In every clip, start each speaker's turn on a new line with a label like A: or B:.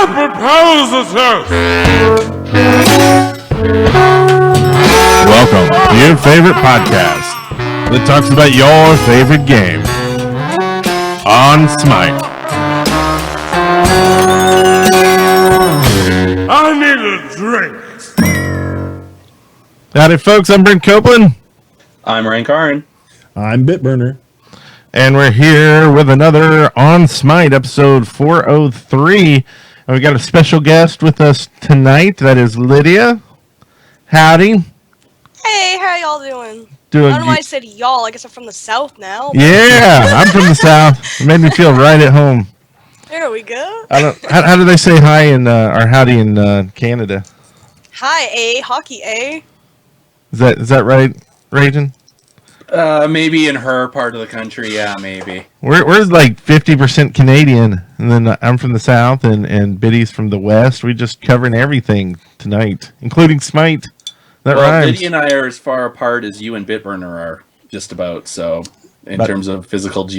A: propose a toast.
B: Welcome to your favorite podcast that talks about your favorite game on Smite.
A: I need a drink.
B: Howdy, folks. I'm Brent Copeland.
C: I'm Rankarin.
D: I'm Bitburner.
B: And we're here with another On Smite, episode 403. And we got a special guest with us tonight. That is Lydia. Howdy.
E: Hey, how y'all doing? I
B: Doing
E: don't know why I said y'all. I guess I'm from the South now.
B: Yeah, I'm from the South. It made me feel right at home.
E: There we go.
B: How do they say hi in or howdy in Canada?
E: Hi, A. Hockey, A.
B: Is that right, Ragin?
C: Maybe in her part of the country, yeah, maybe.
B: We're like 50% Canadian, and then I'm from the South, and Biddy's from the West. We just covering everything tonight, including Smite. That rhymes.
C: Lydia and I are as far apart as you and Bitburner are, just about. So, in terms of physical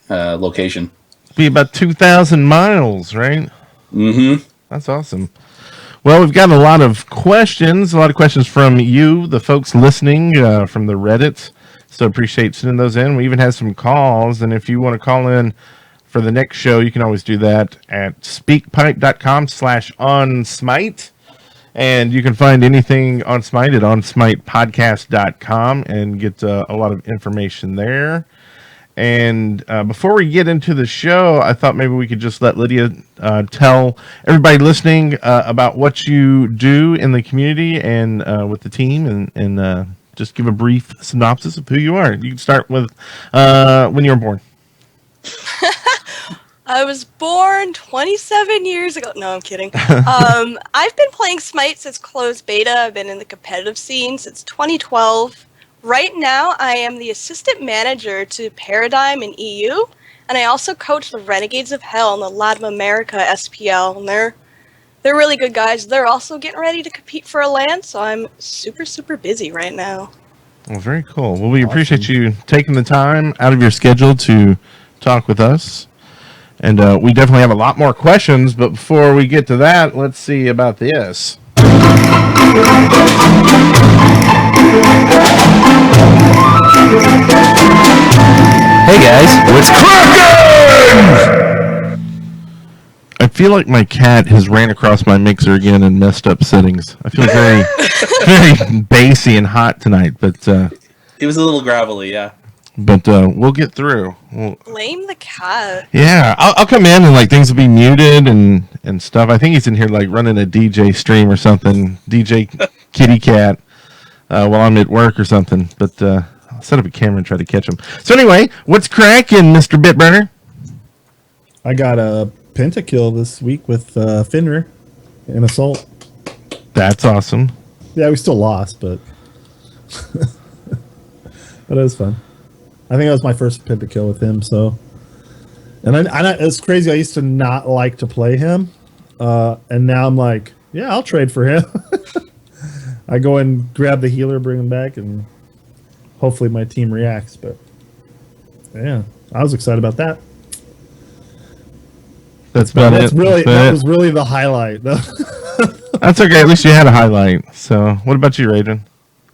C: location,
B: Be about 2,000 miles, right?
C: Mm-hmm.
B: That's awesome. Well, we've got a lot of questions from you, the folks listening from the Reddit. So appreciate sending those in. We even have some calls, and if you want to call in for the next show, you can always do that at speakpipe.com/onsmite. And you can find anything on Smite at onsmitepodcast.com and get a lot of information there. And before we get into the show, I thought maybe we could just let Lydia tell everybody listening about what you do in the community and with the team, and just give a brief synopsis of who you are. You can start with when you were born.
E: I was born 27 years ago. No, I'm kidding. I've been playing Smite since closed beta. I've been in the competitive scene since 2012. Right now, I am the assistant manager to Paradigm in EU, and I also coach the Renegades of Hell in the Latin America SPL, and they're really good guys. They're also getting ready to compete for a LAN, so I'm super, super busy right now.
B: Well, very cool. Well, we appreciate you taking the time out of your schedule to talk with us. And we definitely have a lot more questions, but before we get to that, let's see about this.
F: Hey guys, what's cracking?
B: I feel like my cat has ran across my mixer again and messed up settings. I feel very, very bassy and hot tonight, but
C: It was a little gravelly, yeah.
B: But we'll get through.
E: Blame the cat.
B: Yeah, I'll come in and like things will be muted and stuff. I think he's in here like running a DJ stream or something, DJ Kitty Cat, while I'm at work or something. But I'll set up a camera and try to catch him. So anyway, what's cracking, Mr. Bitburner?
D: I got a pentakill this week with Finner in Assault.
B: That's awesome.
D: Yeah, we still lost, but but it was fun. I think that was my first pentakill with him. So, and it's crazy. I used to not like to play him, and now I'm like, yeah, I'll trade for him. I go and grab the healer, bring him back, and hopefully my team reacts. But yeah, I was excited about that.
B: That's about it.
D: That was really the highlight.
B: That's okay. At least you had a highlight. So, what about you, Raiden?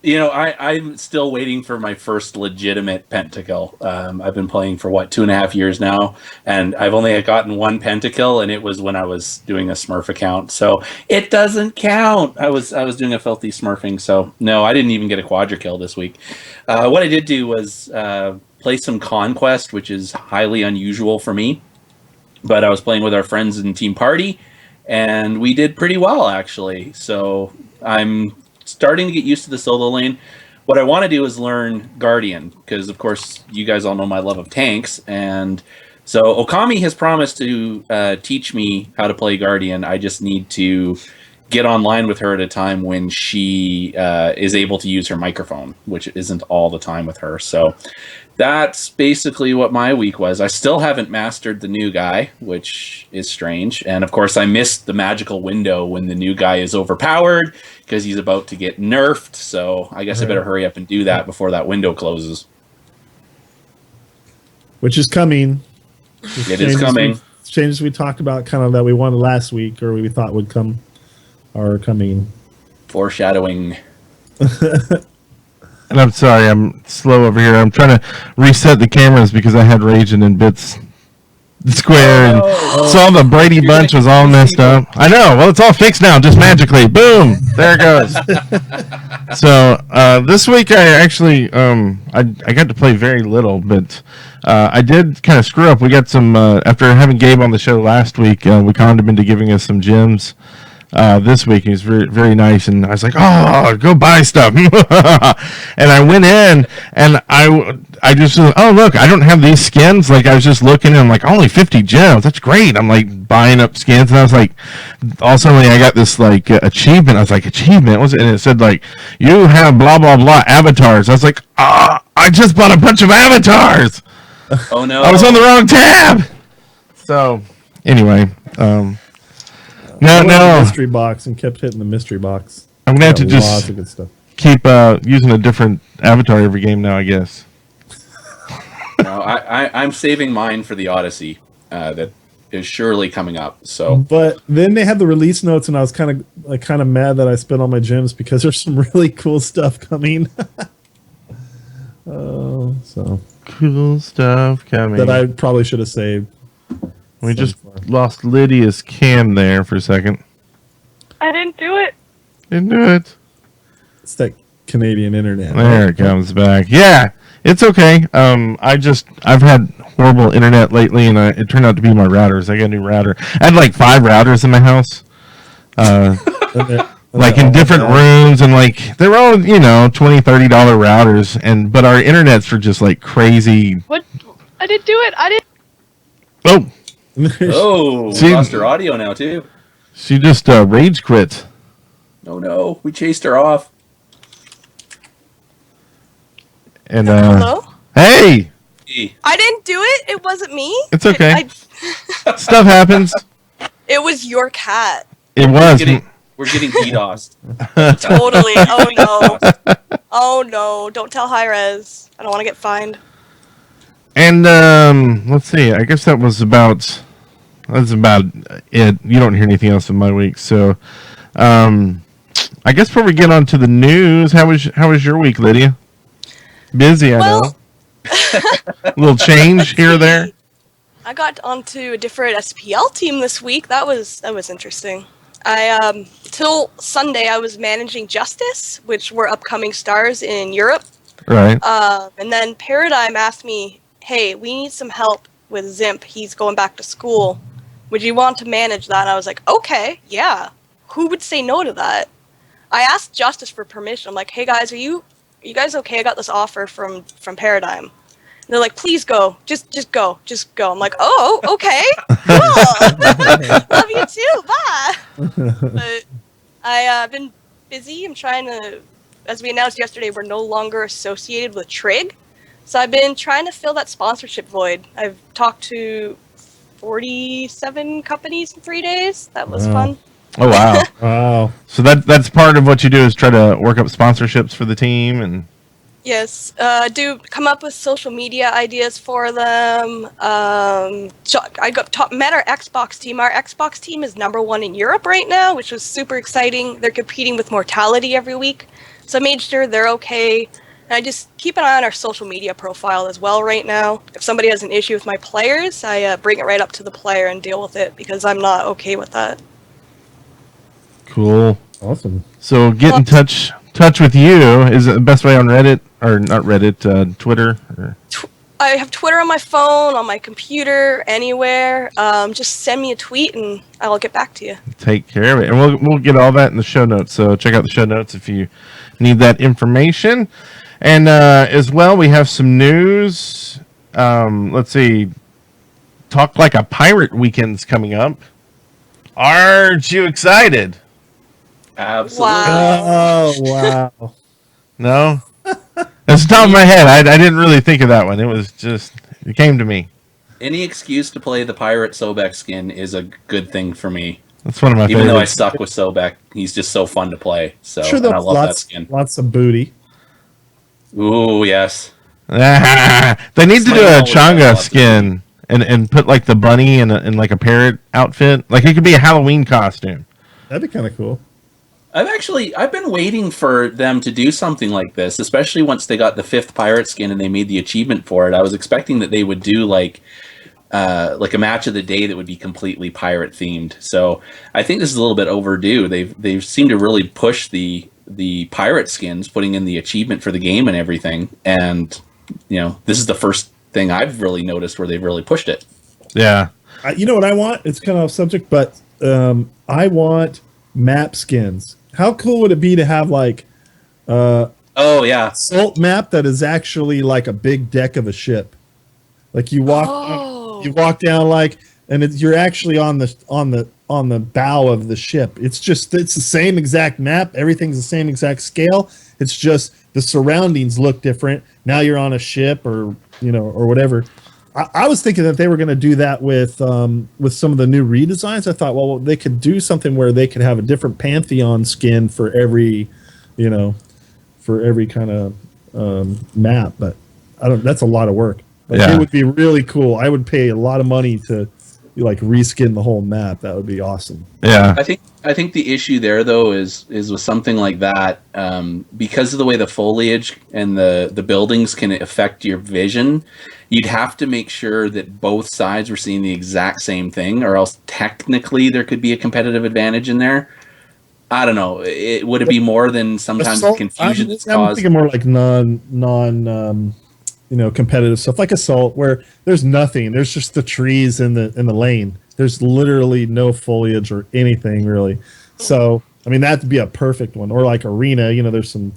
C: You know, I'm still waiting for my first legitimate pentakill. I've been playing for 2.5 years now, and I've only gotten one pentakill, and it was when I was doing a Smurf account, so it doesn't count. I was doing a filthy smurfing, so no, I didn't even get a quadra-kill this week. What I did do was play some Conquest, which is highly unusual for me, but I was playing with our friends in Team Party, and we did pretty well, actually. So I'm starting to get used to the solo lane. What I want to do is learn Guardian, because of course you guys all know my love of tanks, and so Okami has promised to teach me how to play Guardian. I just need to get online with her at a time when she is able to use her microphone, which isn't all the time with her. So that's basically what my week was. I still haven't mastered the new guy, which is strange. And of course, I missed the magical window when the new guy is overpowered because he's about to get nerfed. So I guess I better hurry up and do that before that window closes.
D: Which is coming.
C: It is coming.
D: changes we talked about, kind of that we wanted last week, or we thought would come, are coming.
C: Foreshadowing.
B: And I'm sorry, I'm slow over here. I'm trying to reset the cameras because I had Raging in Bits Square and saw the Brady Bunch was all messed up. I know. Well, it's all fixed now, just magically. Boom! There it goes. So this week I actually I got to play very little, but I did kind of screw up. We got some after having Gabe on the show last week. We conned him into giving us some gems. This week. He was very, very nice, and I was like, "Oh, go buy stuff." And I went in, and I just, oh look, I don't have these skins. Like I was just looking, and I'm like, only 50 gems. That's great. I'm like buying up skins, and I was like, all of a sudden I got this like achievement. I was like, achievement was it? And it said like, you have blah blah blah avatars. I was like, I just bought a bunch of avatars.
C: Oh no!
B: I was on the wrong tab. So anyway, No.
D: Mystery box and kept hitting the mystery box.
B: I'm gonna have to
D: Lots
B: just
D: of good stuff.
B: keep using a different avatar every game now, I guess.
C: No, I'm saving mine for the Odyssey that is surely coming up. So,
D: But then they had the release notes, and I was kind of mad that I spent all my gems because there's some really cool stuff coming. So
B: Cool stuff coming.
D: that I probably should have saved.
B: We just lost Lydia's cam there for a second.
E: I didn't do it.
B: Didn't do it.
D: It's that Canadian internet.
B: There it comes back. Yeah, it's okay. I've had horrible internet lately, and it turned out to be my routers. I got a new router. I had like 5 routers in my house. Like in different rooms, and like they're all, $20, $30 routers, but our internets are just like crazy.
E: What? I didn't do it. I didn't.
B: Oh,
C: we
B: See-
C: lost her audio now too.
B: she just rage quit.
C: Oh no, we chased her off.
B: And
E: Hello?
B: hey,
E: I didn't do it. It wasn't me.
B: It's okay.
E: I-
B: stuff happens.
E: it was your cat.
B: It was.
C: We're getting DDoSed.
E: Totally. Oh no. Oh no. Don't tell high res. I don't want to get fined.
B: And let's see. I guess that's about it. You don't hear anything else in my week, so I guess before we get on to the news, how was your week, Lydia? Busy, I know. A little change here or there.
E: I got onto a different SPL team this week. That was interesting. I till Sunday I was managing Justice, which were upcoming stars in Europe.
B: Right.
E: And then Paradigm asked me, "Hey, we need some help with Zimp. He's going back to school. Would you want to manage that?" And I was like, "Okay, yeah. Who would say no to that?" I asked Justice for permission. I'm like, "Hey guys, are you guys okay? I got this offer from Paradigm." And they're like, "Please go. Just go. Just go." I'm like, "Oh, okay. Cool. Love you too. Bye." But I've been busy. I'm trying to, as we announced yesterday, we're no longer associated with Trig. So I've been trying to fill that sponsorship void. I've talked to 47 companies in 3 days. That was fun.
B: Oh wow.
D: Wow.
B: So that's part of what you do is try to work up sponsorships for the team and.
E: Yes, do come up with social media ideas for them. Met our Xbox team. Our Xbox team is #1 in Europe right now, which was super exciting. They're competing with Mortality every week, so I made sure they're okay. And I just keep an eye on our social media profile as well right now. If somebody has an issue with my players, I bring it right up to the player and deal with it because I'm not okay with that.
B: Cool.
D: Awesome.
B: So get in touch with you. Is it the best way on Reddit or not Reddit? Twitter. Or?
E: I have Twitter on my phone, on my computer, anywhere. Just send me a tweet and I'll get back to you.
B: Take care of it, and we'll get all that in the show notes. So check out the show notes if you need that information. And as well, we have some news. Let's see. Talk Like a Pirate weekend's coming up. Aren't you excited?
C: Absolutely.
E: Wow.
D: Oh wow.
B: No? That's the top of my head. I didn't really think of that one. It came to me.
C: Any excuse to play the pirate Sobek skin is a good thing for me.
B: That's one of my
C: Even though I
B: favorites.
C: suck with Sobek, he's just so fun to play. So
D: Sure,
C: and
D: there's
C: I love that skin.
D: lots of booty.
C: Ooh, yes.
B: They need to do a
C: Smite always has
B: Changa
C: lots of
B: skin and put like the bunny in like a parrot outfit. Like it could be a Halloween costume.
D: That'd be kind of cool.
C: I've been waiting for them to do something like this, especially once they got the 5th pirate skin and they made the achievement for it. I was expecting that they would do like a match of the day that would be completely pirate themed. So I think this is a little bit overdue. They've seemed to really push the pirate skins, putting in the achievement for the game and everything. And this is the first thing I've really noticed where they've really pushed it.
B: Yeah.
D: You know what I want? It's kind of off subject, but I want map skins. How cool would it be to have like
C: oh yeah,
D: salt map that is actually like a big deck of a ship? Like you walk down like, and you're actually on the bow of the ship. It's the same exact map. Everything's the same exact scale. It's just the surroundings look different. Now you're on a ship or whatever. I was thinking that they were going to do that with some of the new redesigns. I thought, well, they could do something where they could have a different Pantheon skin for every kind of map. But that's a lot of work. Like,
B: Yeah.
D: It would be really cool. I would pay a lot of money to like reskin the whole map. That would be awesome.
B: Yeah.
C: I think the issue there though is with something like that, because of the way the foliage and the buildings can affect your vision, you'd have to make sure that both sides were seeing the exact same thing, or else technically there could be a competitive advantage in there. I don't know. Would it be more than sometimes the confusion that's
D: I'm
C: caused?
D: thinking more like non competitive stuff, like Assault, where there's nothing. There's just the trees in the lane. There's literally no foliage or anything really. So I mean that'd be a perfect one. Or like Arena, there's some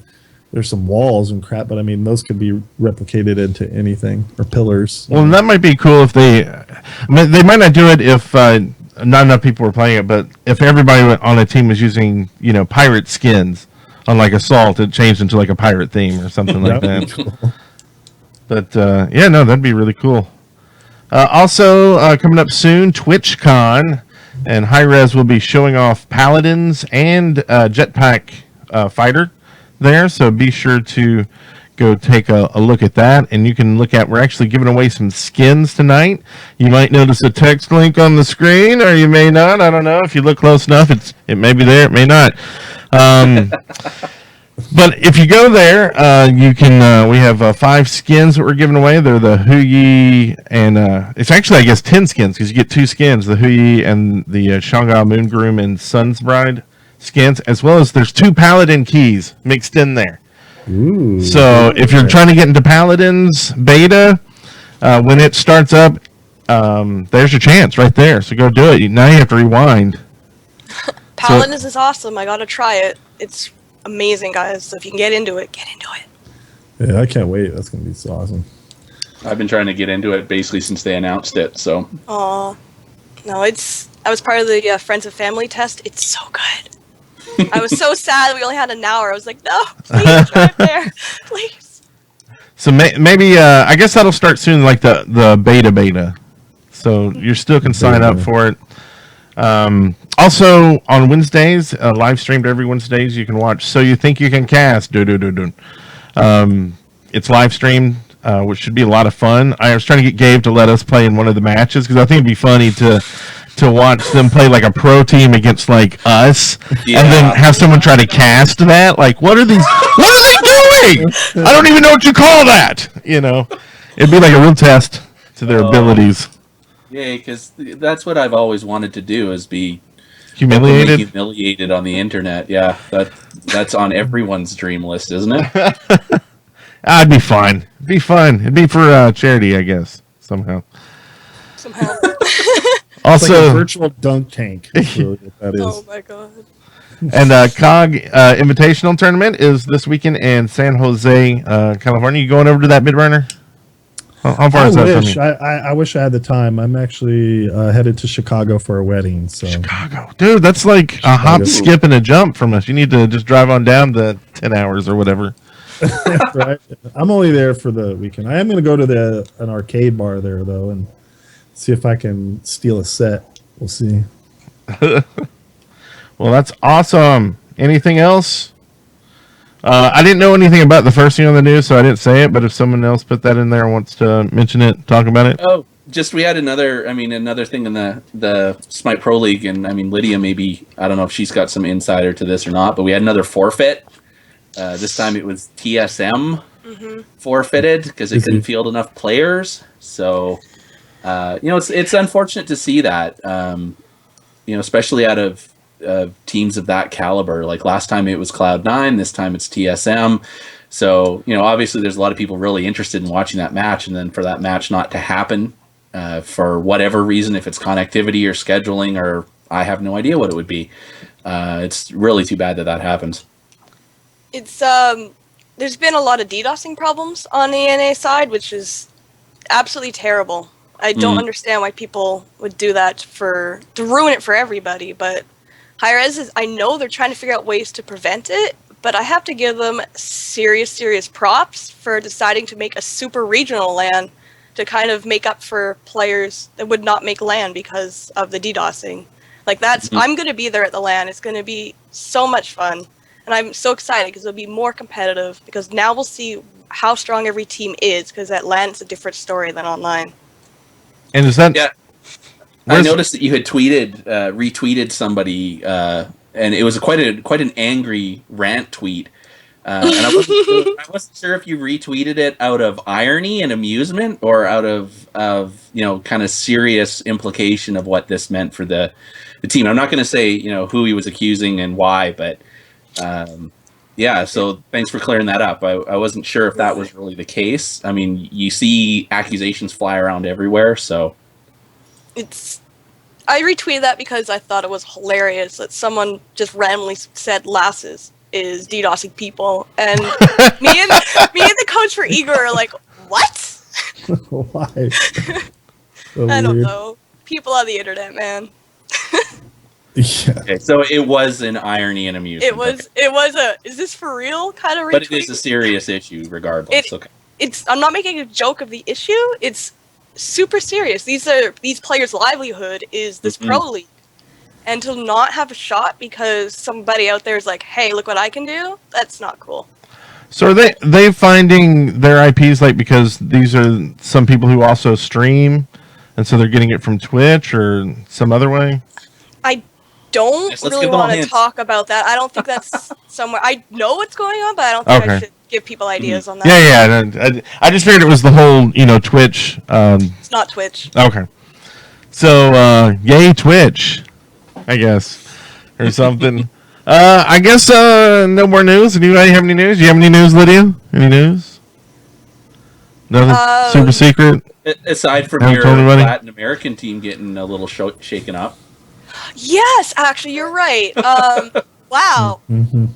D: walls and crap, but I mean those could be replicated into anything, or pillars.
B: Well, and that might be cool if they might not do it if not enough people were playing it, but if everybody on a team was using pirate skins on like Assault, it changed into like a pirate theme or something like
D: That would
B: that.
D: be cool.
B: But that'd be really cool. Also coming up soon, TwitchCon, and Hi-Rez will be showing off Paladins and Jetpack Fighter there. So be sure to go take a look at that. And you can look at, we're actually giving away some skins tonight. You might notice a text link on the screen, or you may not. I don't know. If you look close enough, it may be there, it may not. But if you go there, you can. We have 5 skins that we're giving away. They're the Huyi, and it's actually, I guess, 10 skins because you get 2 skins: the Huyi and the Shanghai Moongroom and Sun's Bride skins, as well as there's 2 Paladin keys mixed in there.
D: Ooh,
B: So if you're trying to get into Paladins beta, when it starts up, there's your chance right there. So go do it. Now you have to rewind.
E: Paladins is awesome. I gotta try it. It's amazing, guys. So if you can get into it, get into it.
D: Yeah, I can't wait. That's gonna be so awesome.
C: I've been trying to get into it basically since they announced it. So
E: Aw. No, I was part of the Friends and Family test. It's so good. I was so sad we only had an hour. I was like, no, please drive there. Please.
B: So maybe I guess that'll start soon, like the beta. So you still can sign up for it. Also on Wednesdays, live streamed every Wednesdays, you can watch So You Think You Can Cast. It's live streamed, which should be a lot of fun. I was trying to get Gabe to let us play in one of the matches because I think it'd be funny to watch them play like a pro team against like us,
C: Yeah.
B: and then have someone try to cast that. Like, what are they doing? I don't even know what you call that. It'd be like a real test to their abilities.
C: yeah, because that's what I've always wanted to do, is be
B: Humiliated.
C: humiliated on the internet. Yeah, that's on everyone's dream list, isn't it?
B: It'd be fun. It'd be fun. It'd be for charity, I guess, somehow.
E: Somehow.
D: It's like a
B: Also,
D: virtual dunk tank. That's really what that is.
E: Oh my god.
B: and COG Invitational Tournament is this weekend in San Jose, California. You going over to that Midrunner? How far
D: I
B: is that from
D: wish
B: you?
D: I wish I had the time. I'm actually headed to Chicago for a wedding. So
B: Chicago. Dude, that's like a hop, skip, and a jump from us. You need to just drive on down the 10 hours or whatever.
D: right, I'm only there for the weekend. I am going to go to an arcade bar there though, and see if I can steal a set. We'll see.
B: Well, that's awesome. Anything else? I didn't know anything about the first thing on the news, so I didn't say it. But if someone else put that in there and wants to mention it, talk about it.
C: Oh, just we had another thing in the Smite Pro League, and I mean Lydia, maybe I don't know if she's got some insider to this or not, but we had another forfeit. This time it was TSM forfeited because it couldn't field enough players. So it's unfortunate to see that. Especially out of teams of that caliber. Like last time it was Cloud9, this time it's TSM. So, obviously there's a lot of people really interested in watching that match, and then for that match not to happen for whatever reason, if it's connectivity or scheduling, or I have no idea what it would be. It's really too bad that happens.
E: It's there's been a lot of DDoSing problems on the NA side, which is absolutely terrible. I don't understand why people would do that to ruin it for everybody, but Hi-Rez I know they're trying to figure out ways to prevent it, but I have to give them serious props for deciding to make a super regional LAN to kind of make up for players that would not make LAN because of the DDoSing. Like I'm going to be there at the LAN. It's going to be so much fun, and I'm so excited because it'll be more competitive, because now we'll see how strong every team is, because at LAN it's a different story than online.
B: And is that?
C: Yeah, I noticed that you had retweeted somebody, and it was quite an angry rant tweet. And I wasn't sure if you retweeted it out of irony and amusement, or out of kind of serious implication of what this meant for the team. I'm not going to say who he was accusing and why, but yeah. So thanks for clearing that up. I wasn't sure if that was really the case. I mean, you see accusations fly around everywhere, so.
E: I retweeted that because I thought it was hilarious that someone just randomly said Lasses is DDoSing people, and me and the coach for Igor are like, what?
D: Why?
E: I don't know. People on the internet, man.
D: Yeah.
C: Okay, so it was an irony and amusement.
E: It was a is this for real kind of retweet?
C: But it is a serious issue regardless.
E: I'm not making a joke of the issue. It's super serious. These players' livelihood is this pro league, and to not have a shot because somebody out there is like, hey, look what I can do, that's not cool.
B: So are they finding their IPs because these are some people who also stream, and so they're getting it from Twitch or some other way?
E: I don't really want to talk about that. I don't think that's somewhere. I know what's going on, but I don't think I should give people ideas on that.
B: Yeah. I just figured it was the whole, Twitch.
E: It's not Twitch.
B: Okay. So, yay Twitch, I guess, or something. I guess no more news. Anybody have any news? Do you have any news, Lydia? Any news? Nothing super secret?
C: Aside from your Latin American team getting a little shaken up.
E: Yes, actually, you're right. Wow,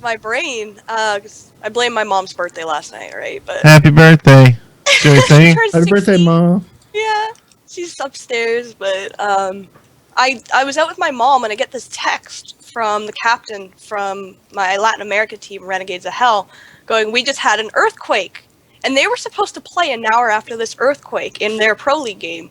E: my brain. 'Cause I blame my mom's birthday last night, right? But
B: happy birthday! Happy
D: birthday, Mom.
E: Yeah, she's upstairs, but I was out with my mom and I get this text from the captain from my Latin America team, Renegades of Hell, going, "We just had an earthquake," and they were supposed to play an hour after this earthquake in their pro league game.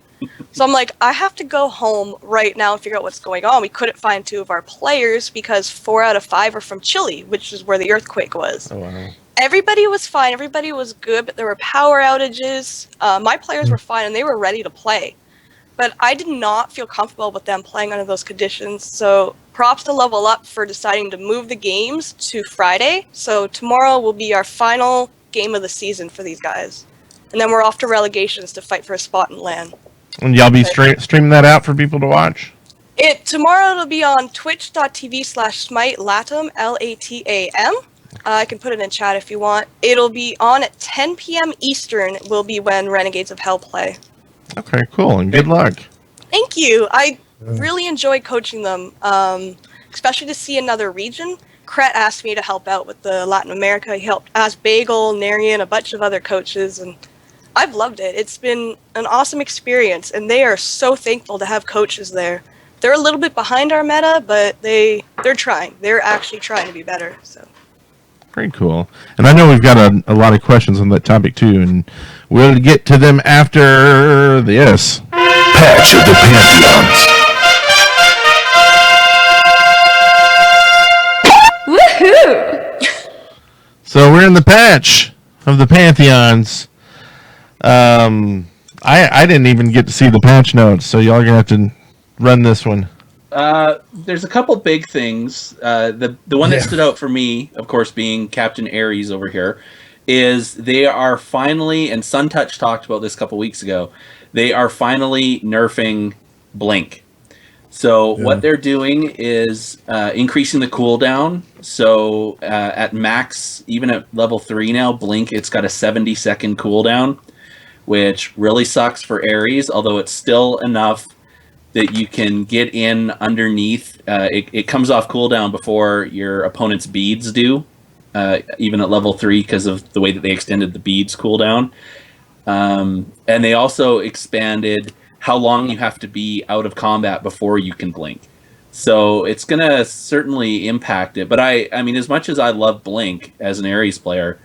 E: So I'm like, I have to go home right now and figure out what's going on. We couldn't find 2 of our players because 4 out of 5 are from Chile, which is where the earthquake was.
B: Oh, wow.
E: Everybody was fine. Everybody was good, but there were power outages. My players were fine, and they were ready to play. But I did not feel comfortable with them playing under those conditions. So props to Level Up for deciding to move the games to Friday. So tomorrow will be our final game of the season for these guys. And then we're off to relegations to fight for a spot in LAN.
B: And y'all be streaming that out for people to watch?
E: Tomorrow it'll be on twitch.tv/Smite Latam, LATAM. I can put it in chat if you want. It'll be on at 10 p.m. Eastern will be when Renegades of Hell play.
B: Okay, cool, and good luck.
E: Thank you. I really enjoyed coaching them, especially to see another region. Kret asked me to help out with the Latin America. He helped ask Bagel, Narian, a bunch of other coaches, and I've loved it. It's been an awesome experience, and they are so thankful to have coaches there. They're a little bit behind our meta, but they're trying. They're actually trying to be better. So.
B: Very cool. And I know we've got a lot of questions on that topic too, and we'll get to them after this.
F: Patch of the Pantheons.
G: Woohoo!
B: So we're in the patch of the Pantheons. I didn't even get to see the patch notes, so y'all are gonna have to run this one.
C: There's a couple big things. The one that stood out for me, of course, being Captain Ares over here, is they are finally, and SunTouch talked about this a couple weeks ago, they are finally nerfing Blink. So what they're doing is increasing the cooldown. So at max, even at level 3 now, Blink, it's got a 70-second cooldown, which really sucks for Ares, although it's still enough that you can get in underneath. It comes off cooldown before your opponent's beads do, even at level 3, because of the way that they extended the beads cooldown. And they also expanded how long you have to be out of combat before you can blink. So it's going to certainly impact it. But I mean, as much as I love Blink as an Ares player,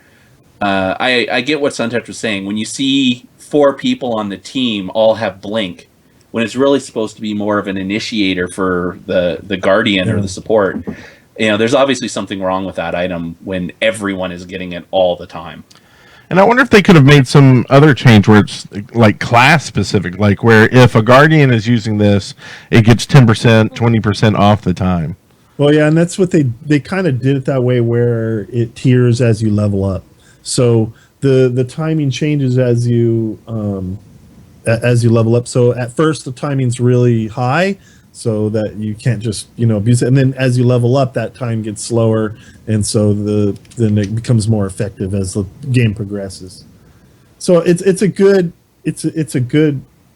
C: I get what SunTouch was saying. When you see 4 people on the team all have Blink, when it's really supposed to be more of an initiator for the Guardian or the support, there's obviously something wrong with that item when everyone is getting it all the time.
B: And I wonder if they could have made some other change where it's like class specific, like where if a Guardian is using this, it gets 10%, 20% off the time.
D: Well, yeah, and that's what they kind of did it that way, where it tiers as you level up. So the timing changes as you level up. So at first the timing's really high, so that you can't just abuse it. And then as you level up, that time gets slower, and so then it becomes more effective as the game progresses. So it's a good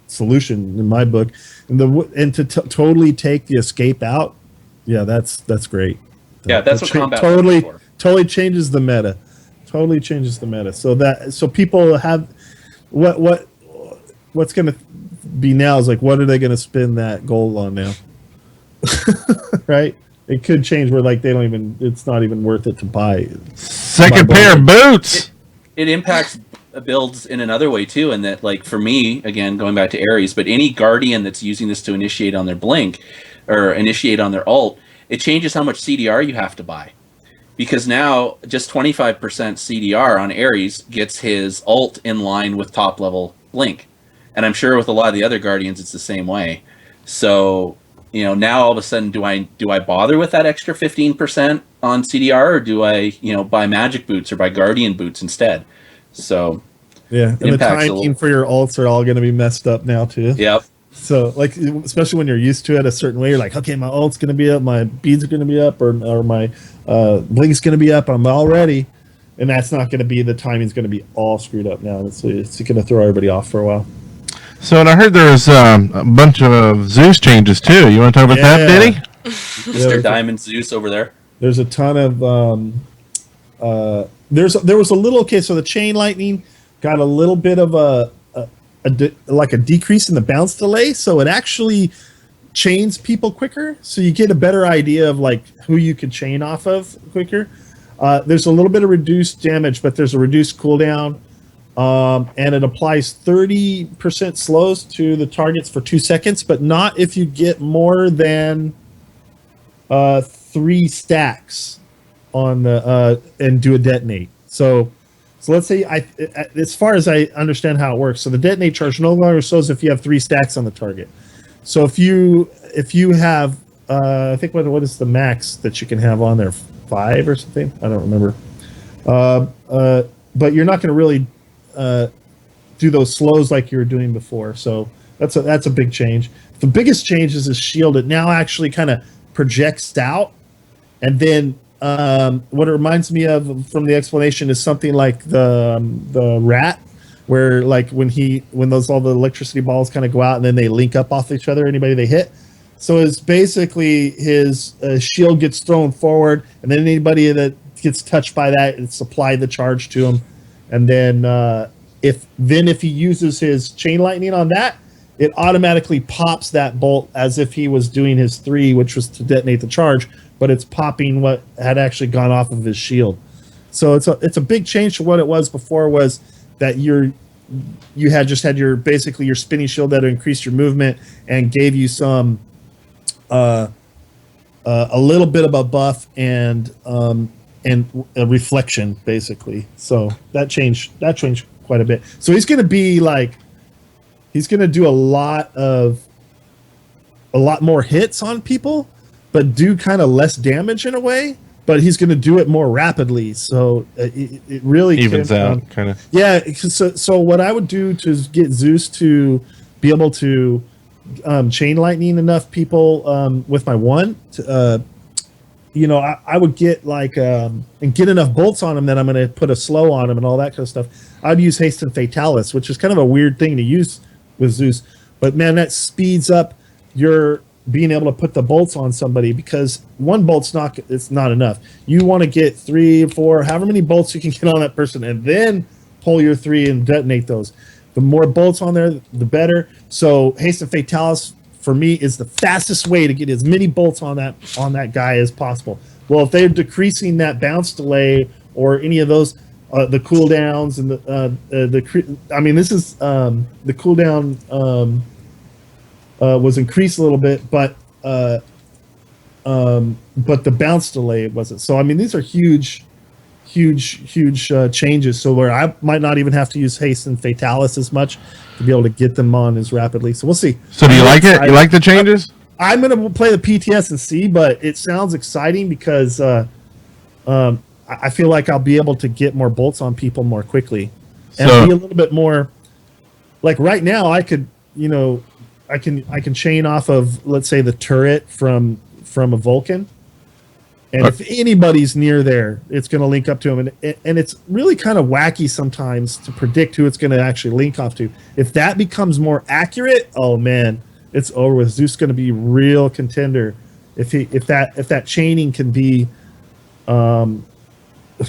D: solution in my book. And to totally take the escape out, yeah, that's great.
C: Yeah, that's what combat
D: totally changes the meta. Totally changes the meta. So people have what's going to be now is like, what are they going to spend that gold on now? Right? It could change where like it's not even worth it to buy.
B: Second pair of boots.
C: It impacts builds in another way too, and that, like, for me, again going back to Ares, but any Guardian that's using this to initiate on their blink or initiate on their ult, it changes how much CDR you have to buy. Because now just 25% CDR on Ares gets his ult in line with top level blink. And I'm sure with a lot of the other Guardians, it's the same way. So, now all of a sudden, do I bother with that extra 15% on CDR, or do I, buy magic boots or buy Guardian boots instead? So,
D: yeah, and the timing for your ults are all going to be messed up now too.
C: Yep.
D: So, like, especially when you're used to it a certain way, you're like, okay, my ult's going to be up, my beads are going to be up, or my blink's going to be up. I'm all ready, and that's not going to be, the timing's going to be all screwed up now. It's going to throw everybody off for a while.
B: So, and I heard there's a bunch of Zeus changes too. You want to talk about that, Diddy?
C: Mr. Diamond Zeus over there.
D: There's a ton of there was a little, so the chain lightning got a little bit of a decrease in the bounce delay, so it actually chains people quicker, so you get a better idea of like who you could chain off of quicker. There's a little bit of reduced damage, but there's a reduced cooldown. And it applies 30% slows to the targets for 2 seconds, but not if you get more than 3 stacks on the and do a detonate. So let's say as far as I understand how it works, so the detonate charge no longer slows if you have 3 stacks on the target. So if you have I think what is the max that you can have on there, 5 or something? I don't remember. But you're not going to really do those slows like you were doing before. So that's a big change. The biggest change is the shield. It now actually kind of projects out, and then what it reminds me of from the explanation is something like the rat, where like when all the electricity balls kind of go out and then they link up off each other, anybody they hit. So it's basically his shield gets thrown forward, and then anybody that gets touched by that, it's applied the charge to him. And then if he uses his chain lightning on that, it automatically pops that bolt as if he was doing his 3, which was to detonate the charge, but it's popping what had actually gone off of his shield. So it's a big change to what it was before, was that you had your basically your spinning shield that increased your movement and gave you some a little bit of a buff and a reflection, basically. So that changed quite a bit. So he's going to be like he's going to do a lot more hits on people, but do kind of less damage in a way. But he's going to do it more rapidly, so it really
B: evens out, kind of.
D: Yeah. So what I would do to get Zeus to be able to chain lightning enough people with my one, I would get like and get enough bolts on him that I'm going to put a slow on him and all that kind of stuff. I'd use haste and fatalis, which is kind of a weird thing to use with Zeus, but man, that speeds up your being able to put the bolts on somebody, because one bolt's it's not enough. You want to get 3 or 4, however many bolts you can get on that person, and then pull your 3 and detonate those. The more bolts on there, the better. So haste and fatalis for me is the fastest way to get as many bolts on that guy as possible. Well, if they're decreasing that bounce delay or any of those, the cooldowns and the cooldown was increased a little bit, but the bounce delay wasn't. So I mean, these are huge changes. So where I might not even have to use haste and fatalis as much to be able to get them on as rapidly. So we'll see.
B: So do you like it? You like the changes?
D: I'm gonna play the PTS and see, but it sounds exciting because I feel like I'll be able to get more bolts on people more quickly and be a little bit more. Like right now, I could, I can chain off of, let's say, the turret from a Vulcan, and if anybody's near there, it's going to link up to him, and it's really kind of wacky sometimes to predict who it's going to actually link off to. If that becomes more accurate, oh man, it's over with. Zeus is going to be real contender. If that chaining can be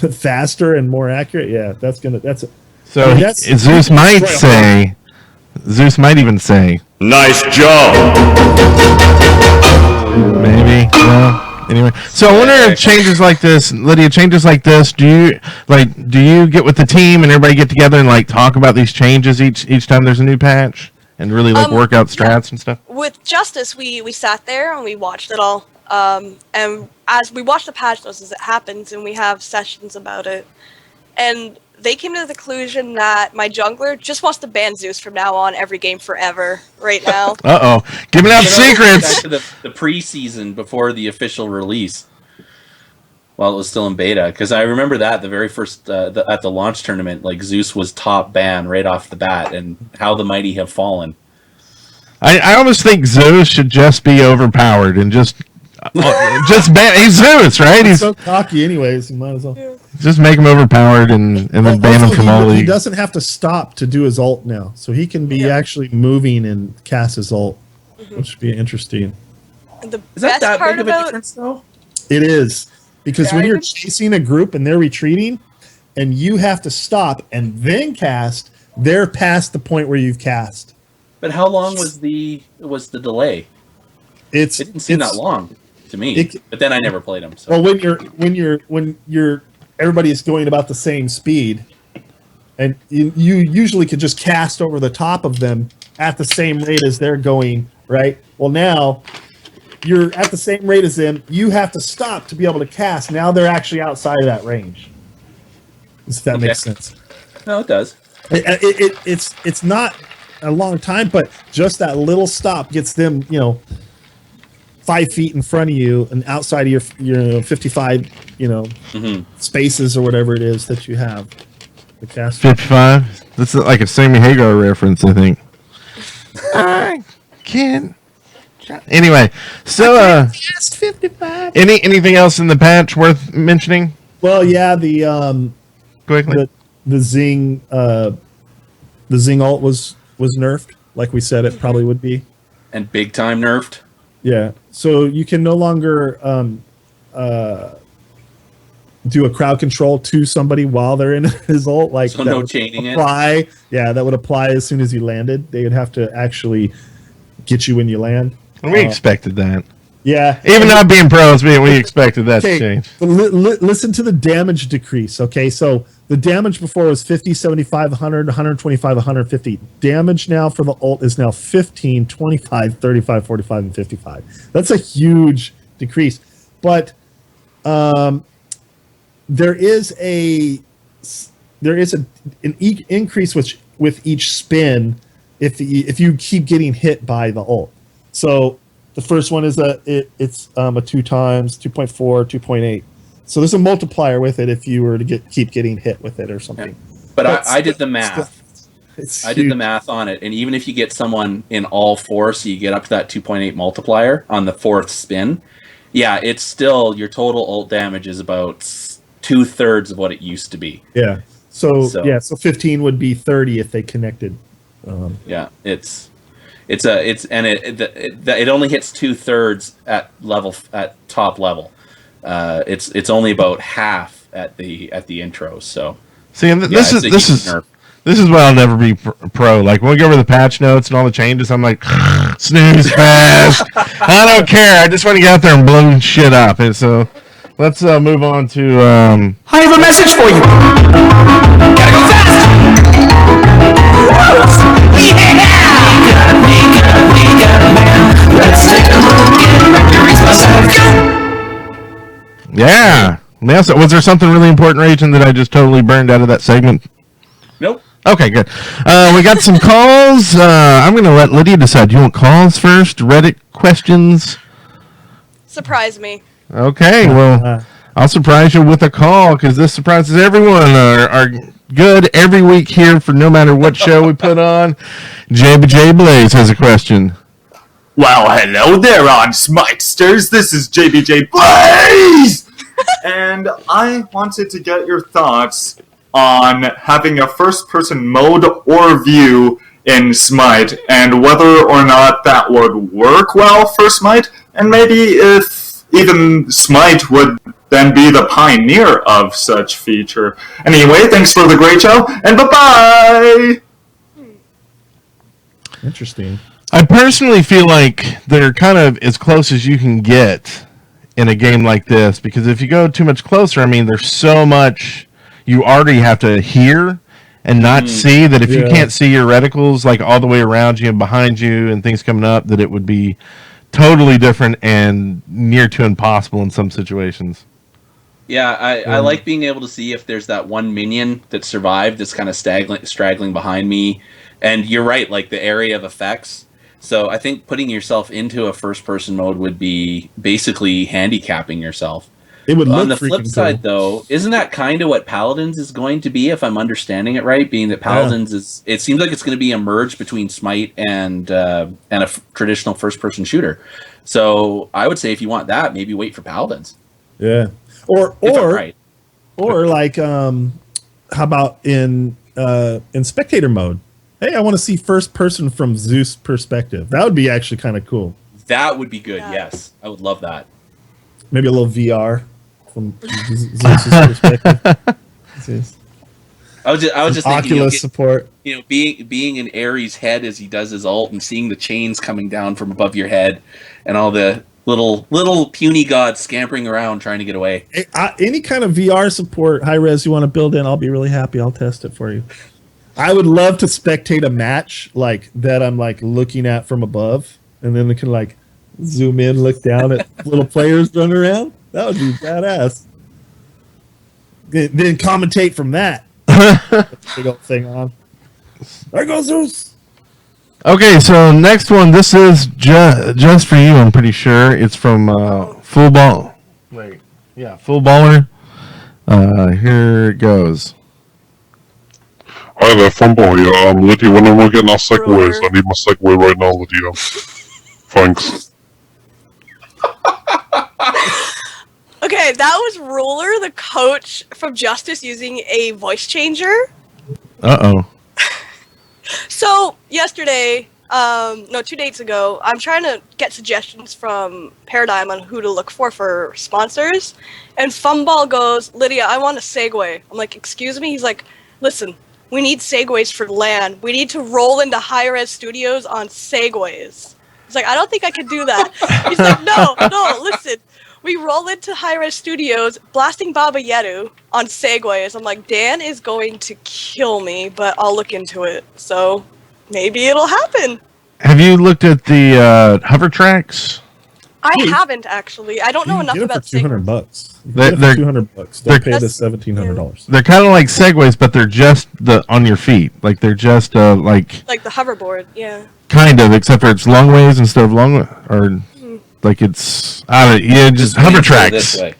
D: faster and more accurate, yeah, that's it.
B: So Zeus might say. Zeus might even say,
F: Nice job.
B: Maybe. Well, anyway. So I wonder if changes like this, Lydia, changes like this, do you get with the team and everybody get together and like talk about these changes each time there's a new patch and really like work out strats and stuff?
E: With Justice, we sat there and we watched it all. And as we watched the patch notes as it happens, and we have sessions about it, and they came to the conclusion that my jungler just wants to ban Zeus from now on every game forever right now.
B: Giving out secrets!
C: Back to the preseason before the official release, while it was still in beta, because I remember that the very first, at the launch tournament, like Zeus was top ban right off the bat, and how the mighty have fallen.
B: I almost think Zeus should just be overpowered and just ban. He's Zeus, right?
D: He's so cocky anyways, you might as well.
E: Yeah.
B: Just make him overpowered and then ban him from all leagues.
D: He doesn't have to stop to do his ult now, so he can be actually moving and cast his ult, which would be interesting.
E: And the
C: Is that
E: best part
C: big of a
E: about
C: difference, though?
D: It is, because when you're chasing a group and they're retreating, and you have to stop and then cast, they're past the point where you've cast.
C: But how long was the delay? It didn't seem that long to me. But then I never played them. So.
D: Well, when you're everybody is going about the same speed, and you usually could just cast over the top of them at the same rate as they're going, right? Well, now you're at the same rate as them. You have to stop to be able to cast. Now they're actually outside of that range. If that makes sense.
C: No, it does.
D: It's not a long time, but just that little stop gets them, 5 feet in front of you and outside of your 55, spaces or whatever it is that you have. The cast
B: 55. This is like a Sammy Hagar reference, I think. I can't. Anyway, so
D: cast 55.
B: Anything else in the patch worth mentioning?
D: Well, yeah, the
B: Quickly.
D: the Zing ult was nerfed, like we said it probably would be,
C: And big time nerfed.
D: Yeah, so you can no longer do a crowd control to somebody while they're in his ult. Like,
C: so no chaining
D: it. Yeah, that would apply as soon as you landed. They would have to actually get you when you land.
B: And we expected that.
D: Yeah,
B: even not being pros, we expected that to change.
D: But listen to the damage decrease. Okay, so the damage before was 50, 75, 100, 125, 150. Damage now for the ult is now 15, 25, 35, 45, and 55. That's a huge decrease. But there is an increase with each spin if you keep getting hit by the ult. So the first one is it's a 2 times 2.4, 2.8. So there's a multiplier with it if you were to keep getting hit with it or something.
C: Yeah. But I did the math.
D: It's
C: I did the math on it, and even if you get someone in all four, so you get up to that 2.8 multiplier on the fourth spin, yeah, it's still your total ult damage is about 2/3 of what it used to be.
D: Yeah. So 15 would be 30 if they connected.
C: Yeah, it only hits 2/3 at top level. It's only about half at the intro. So
B: see, and this is why I'll never be pro. Like when we go over the patch notes and all the changes, I'm like, snooze fast. I don't care. I just want to get out there and blow shit up. And so let's move on to.
H: I have a message for you. Gotta go fast. Let's take a look at Mercury's myself.
B: Yeah. So was there something really important, Rachel, that I just totally burned out of that segment?
C: Nope.
B: Okay, good. We got some calls. I'm going to let Lydia decide. Do you want calls first? Reddit questions?
E: Surprise me.
B: Okay, well, I'll surprise you with a call because this surprises everyone. Are good every week here for no matter what show we put on. JBJ Blaze has a question.
I: Well, hello there on Smitesters. This is JBJ Blaze! And I wanted to get your thoughts on having a first-person mode or view in Smite, and whether or not that would work well for Smite, and maybe if even Smite would then be the pioneer of such feature. Anyway, thanks for the great show, and bye-bye!
D: Interesting.
B: I personally feel like they're kind of as close as you can get in a game like this, because if you go too much closer, I mean, there's so much you already have to hear and not see that if you can't see your reticles like all the way around you and behind you and things coming up, that it would be totally different and near to impossible in some situations.
C: Yeah, I like being able to see if there's that one minion that survived that's kind of straggling behind me. And you're right, like the area of effects. So I think putting yourself into a first-person mode would be basically handicapping yourself.
D: It would look
C: on the flip side, though, isn't that kind of what Paladins is going to be, if I'm understanding it right? Being that Paladins is, it seems like it's going to be a merge between Smite and a traditional first-person shooter. So I would say if you want that, maybe wait for Paladins.
D: Yeah, or like, how about in spectator mode? Hey, I want to see first person from Zeus' perspective. That would be actually kind of cool.
C: That would be good. Yes, I would love that.
D: Maybe a little VR from Zeus' perspective.
C: I was just thinking,
D: Oculus support.
C: Being in Ares' head as he does his ult and seeing the chains coming down from above your head and all the little puny gods scampering around trying to get away.
D: Any kind of VR support, high res you want to build in, I'll be really happy. I'll test it for you. I would love to spectate a match like that. I'm like looking at from above, and then we can like zoom in, look down at little players running around. That would be badass. Then commentate from that. Big old thing on. There goes Zeus.
B: Okay, so next one. This is just for you. I'm pretty sure it's from Full Ball. Wait, yeah, Full Baller. Here it goes.
A: Hi there, Fumble here. Lydia, when am I getting our segues? I need my segue right now, Lydia. Thanks.
E: Okay, that was Ruler, the coach from Justice, using a voice changer.
B: Uh-oh.
E: So, yesterday, 2 days ago, I'm trying to get suggestions from Paradigm on who to look for sponsors. And Fumball goes, Lydia, I want a segue. I'm like, excuse me? He's like, listen, we need segues for LAN. We need to roll into high-res studios on segues. He's like, I don't think I can do that. He's like, no, listen. We roll into high-res studios, blasting Baba Yetu on segues. I'm like, Dan is going to kill me, but I'll look into it. So maybe it'll happen.
B: Have you looked at the hover tracks?
E: I haven't actually. I don't know enough
D: get it
E: about
D: for $200.
B: They're-
D: They're $200. Don't pay the
E: That's-
D: $1,700.
B: They're kind of like Segways, but they're just on your feet. Like they're just like
E: Like the hoverboard, yeah.
B: kind of, except for it's long ways instead of or like it's just hover tracks.
C: This way.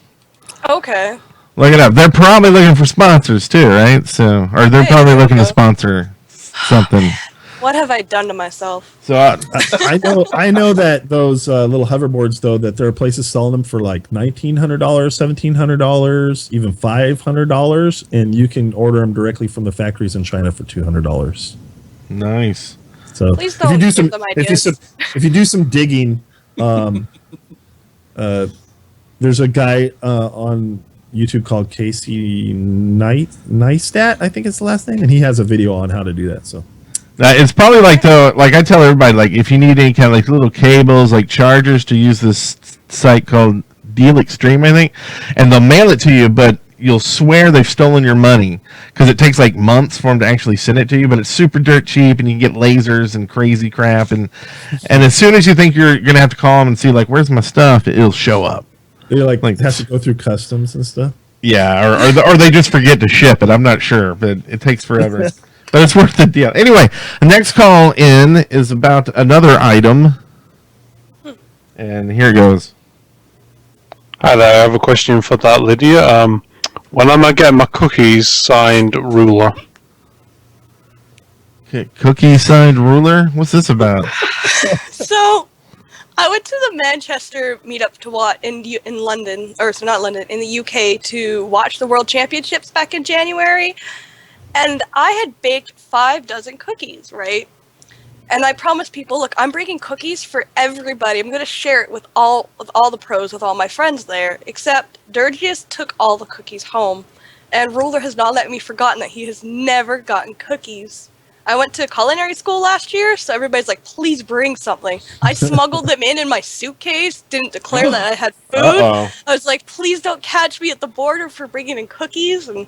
E: Okay.
B: Look it up. They're probably looking for sponsors too, right? So, or they're
E: Hey,
B: probably
E: there we
B: looking to
E: go.
B: sponsor something.
E: What have I done to myself?
B: So
D: I know that those little hoverboards though, that there are places selling them for like $1,900, $1,700, even $500, and you can order them directly from the factories in China for $200.
B: nice.
D: So
E: Please
D: if you
E: don't
D: do
E: give
D: some
E: them
D: if
E: ideas.
D: you do some digging, there's a guy on YouTube called Casey Neistat, I think it's the last name, and he has a video on how to do that. So
B: It's probably like like I tell everybody, like if you need any kind of like little cables, like chargers, to use this site called Deal Extreme, I think, and they'll mail it to you, but you'll swear they've stolen your money because it takes like months for them to actually send it to you. But it's super dirt cheap, and you can get lasers and crazy crap, and as soon as you think you're gonna have to call them and see like where's my stuff, it'll show up.
D: you're like has to go through customs and stuff.
B: Yeah, or they just forget to ship it. I'm not sure, but it takes forever. But it's worth the deal. Anyway, the next call in is about another item. And here it goes.
J: Hi there, I have a question for that, Lydia. When am I getting my cookies signed ruler?
B: Okay, cookie signed ruler? What's this about?
E: So, I went to the Manchester meetup to watch in London, or so not London, in the UK to watch the World Championships back in January, and I had baked 5 dozen cookies, right? And I promised people, look, I'm bringing cookies for everybody. I'm going to share it with all the pros, with all my friends there. Except Dirgius took all the cookies home, and Ruler has not let me forgotten that he has never gotten cookies. I went to culinary school last year, so everybody's like, please bring something. I smuggled them in my suitcase, didn't declare that I had food.
B: Uh-oh.
E: I was like, please don't catch me at the border for bringing in cookies, and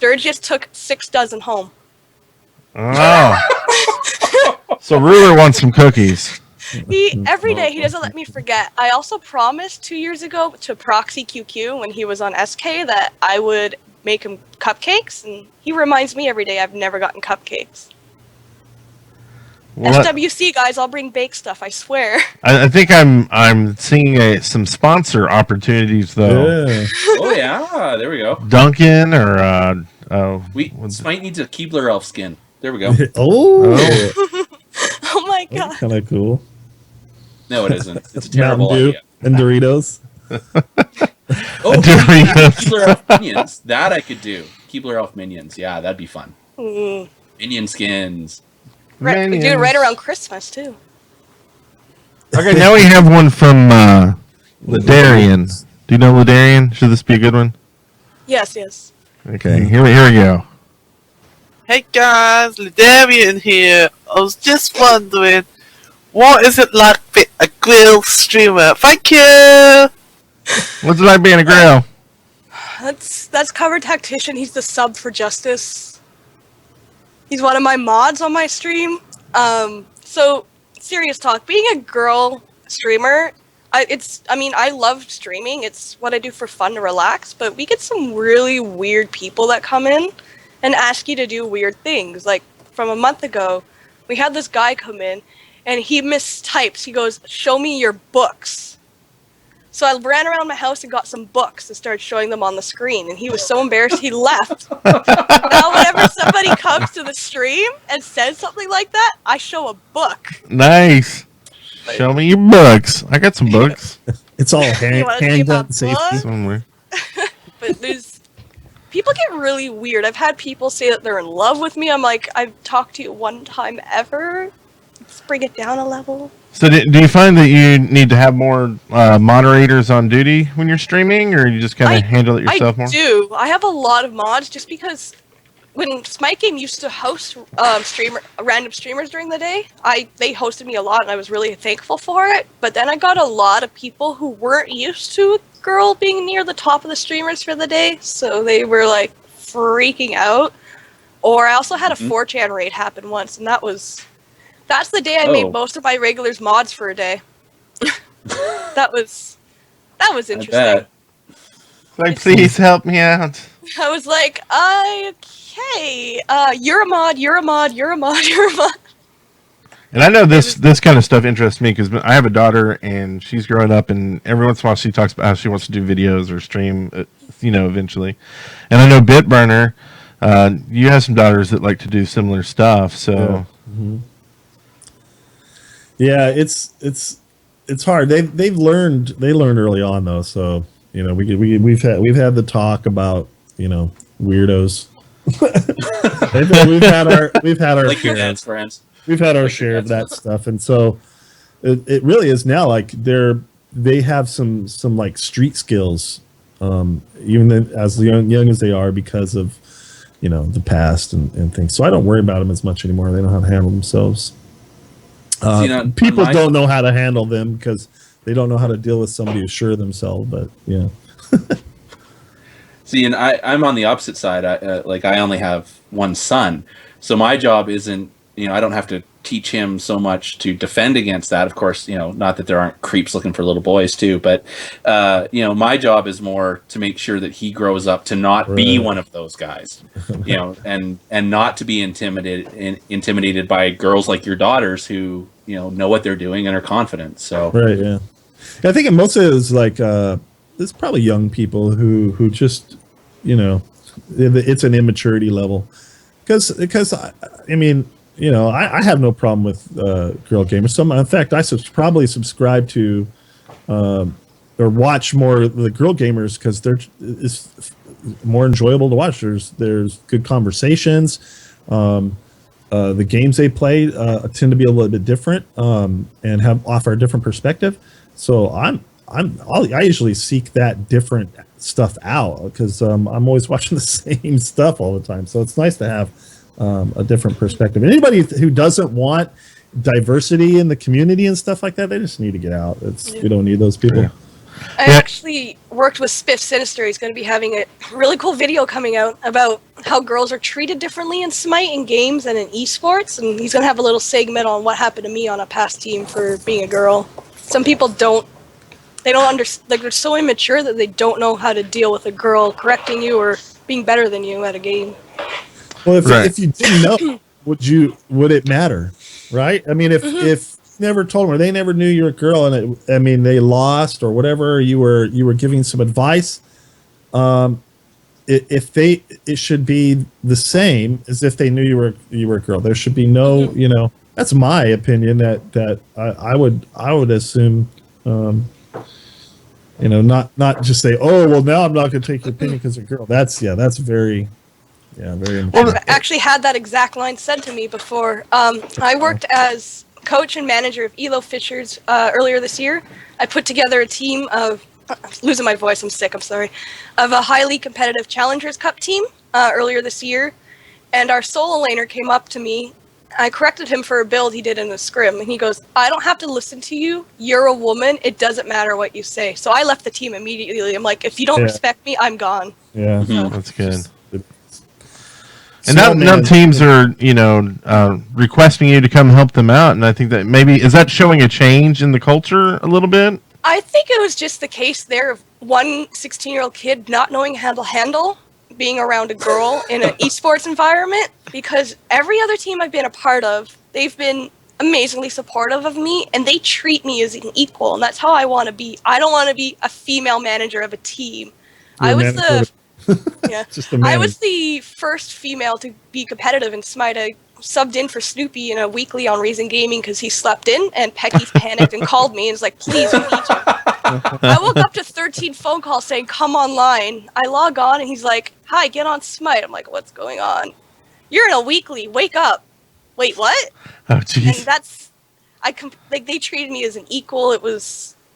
E: Dirgius took 6 dozen home.
B: Oh. So Ruler wants some cookies.
E: Every day he doesn't let me forget. I also promised 2 years ago to Proxy QQ when he was on SK that I would make him cupcakes, and he reminds me every day I've never gotten cupcakes.
B: Well,
E: SWC guys, I'll bring bake stuff, I swear.
B: I think I'm seeing some sponsor opportunities though.
D: Yeah.
C: Oh yeah, there we go.
B: Duncan or
C: Smite needs a Keebler elf skin. There we go.
D: Oh,
E: Oh my god.
D: kind of cool.
C: No, it isn't. It's a terrible
D: Mountain Dew
C: idea.
D: and Doritos.
C: Oh, Keebler elf minions. That I could do. Keebler elf minions. Yeah, that'd be fun.
E: Mm.
C: Minion skins.
E: Right, we do it right around Christmas too.
B: Okay, now we have one from Ladarian. Do you know Ladarian? Should this be a good one?
E: Yes, yes.
B: Okay, here we go.
K: Hey guys, Lydia here. I was just wondering, what is it like being a grill streamer? Thank you!
B: What's it like being a grill?
E: That's Cover Tactician. He's the sub for Justice. He's one of my mods on my stream. So serious talk. Being a girl streamer, I love streaming. It's what I do for fun to relax. But we get some really weird people that come in and ask you to do weird things. Like from a month ago, we had this guy come in, and he mistypes. He goes, "Show me your books." So I ran around my house and got some books and started showing them on the screen, and he was so embarrassed he left. Now whenever somebody comes to the stream and says something like that, I show a book.
B: Nice. Show me your books. I got some books
D: It's all
E: You wanna see
D: handgun
E: my
D: safety.
E: book?
B: somewhere.
E: But people get really weird. I've had people say that they're in love with me. I'm like, I've talked to you one time ever. Let's bring it down a level.
B: So do you find that you need to have more moderators on duty when you're streaming, or you just kind of handle it yourself more?
E: I do. I have a lot of mods just because when Smite Game used to host random streamers during the day, they hosted me a lot and I was really thankful for it. But then I got a lot of people who weren't used to a girl being near the top of the streamers for the day, so they were like freaking out. Or I also had a 4chan raid happen once, and that's the day I made most of my regulars mods for a day. That was interesting.
C: bet.
B: Like, please help me out.
E: I was like, okay, you're a mod, you're a mod, you're a mod, you're a mod.
B: And I know this kind of stuff interests me because I have a daughter and she's growing up, and every once in a while she talks about how she wants to do videos or stream, eventually. And I know Bitburner, you have some daughters that like to do similar stuff, so.
D: Yeah, it's hard. They learned early on though, so we've had the talk about weirdos. we've had our
C: Like
D: share.
C: friends.
D: We've had our share of that stuff, and so it really is now like they have some like street skills, even as young as they are, because of the past and things. So I don't worry about them as much anymore. They know how to handle themselves. People don't know how to handle them because they don't know how to deal with somebody who's sure of themselves. But yeah.
C: See, and I'm on the opposite side. I only have one son, so my job isn't. I don't have to teach him so much to defend against that. Of course, not that there aren't creeps looking for little boys too, but my job is more to make sure that he grows up to not be one of those guys, and not to be intimidated by girls like your daughters who know what they're doing and are confident. So
D: right, yeah. I think most of it is like it's probably young people who just it's an immaturity level because I mean. I have no problem with girl gamers. In fact, I probably subscribe to or watch more of the girl gamers because it's more enjoyable to watch. There's good conversations. The games they play tend to be a little bit different and offer a different perspective. So I usually seek that different stuff out because I'm always watching the same stuff all the time. So it's nice to have a different perspective. Anybody who doesn't want diversity in the community and stuff like that, they just need to get out. We don't need those people.
B: Yeah.
E: I actually worked with Spiff Sinister. He's going to be having a really cool video coming out about how girls are treated differently in Smite in games and in esports, and he's going to have a little segment on what happened to me on a past team for being a girl. Some people don't understand, like they're so immature that they don't know how to deal with a girl correcting you or being better than you at a game.
D: Well, if you didn't know, would it matter, right? I mean, if you never told them or they never knew you were a girl and they lost or whatever, you were giving some advice. It should be the same as if they knew you were a girl. There should be no, that's my opinion that I would assume, not just say, oh well, now I'm not going to take your opinion because you're a girl. That's very. Yeah, very immature.
E: Well, I actually had that exact line said to me before. I worked as coach and manager of ELO Fishers earlier this year. I put together a team of, I'm losing my voice, I'm sick, I'm sorry, of a highly competitive Challengers Cup team earlier this year. And our solo laner came up to me. I corrected him for a build he did in the scrim. And he goes, I don't have to listen to you. You're a woman. It doesn't matter what you say. So I left the team immediately. I'm like, if you don't respect me, I'm gone.
D: Yeah,
B: that's good. And now teams are, requesting you to come help them out. And I think that is that showing a change in the culture a little bit?
E: I think it was just the case there of one 16-year-old kid not knowing how to handle being around a girl in an esports environment, because every other team I've been a part of, they've been amazingly supportive of me and they treat me as an equal. And that's how I want to be. I don't want to be a female manager of a team. I was the first female to be competitive in Smite. I subbed in for Snoopy in a weekly on Raising Gaming because he slept in, and Pecky panicked and called me and was like, please, we need you. I woke up to 13 phone calls saying, come online. I log on and he's like, hi, get on Smite. I'm like, what's going on? You're in a weekly, wake up. Wait, what?
B: Oh, jeez.
E: And that's, they treated me as an equal.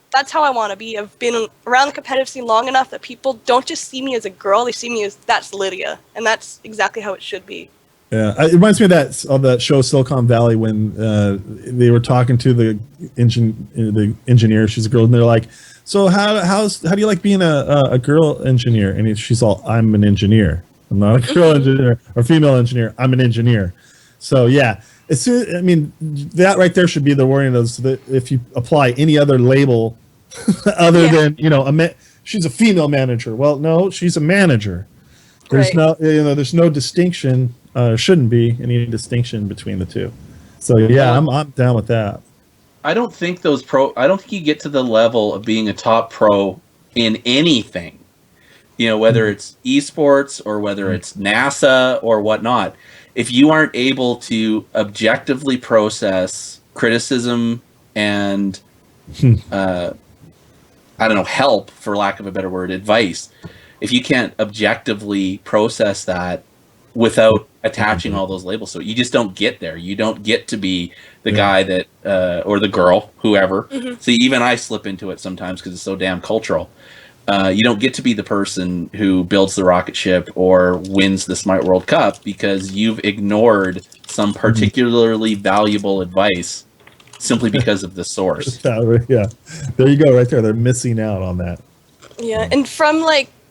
E: That's how I want to be. I've been around the competitive scene long enough that people don't just see me as a girl; they see me as that's Lydia, and that's exactly how it should be.
D: Yeah, it reminds me of that show Silicon Valley when they were talking to the engineer. She's a girl, and they're like, "So how do you like being a girl engineer?" And she's all, "I'm an engineer. I'm not a girl engineer or female engineer. I'm an engineer." So yeah. I mean, that right there should be the warning is that if you apply any other label other than, she's a female manager. Well, no, she's a manager. There's there's no distinction. Shouldn't be any distinction between the two. So yeah, I'm down with that.
C: I don't think I don't think you get to the level of being a top pro in anything. Whether it's esports or whether it's NASA or whatnot. If you aren't able to objectively process criticism and help, for lack of a better word, advice, if you can't objectively process that without attaching all those labels, so you just don't get there. You don't get to be the guy that or the girl, whoever. See, even I slip into it sometimes because it's so damn cultural. You don't get to be the person who builds the rocket ship or wins the Smite World Cup because you've ignored some particularly valuable advice simply because of the source.
D: Yeah, there you go, right there. They're missing out on that.
E: Yeah, and from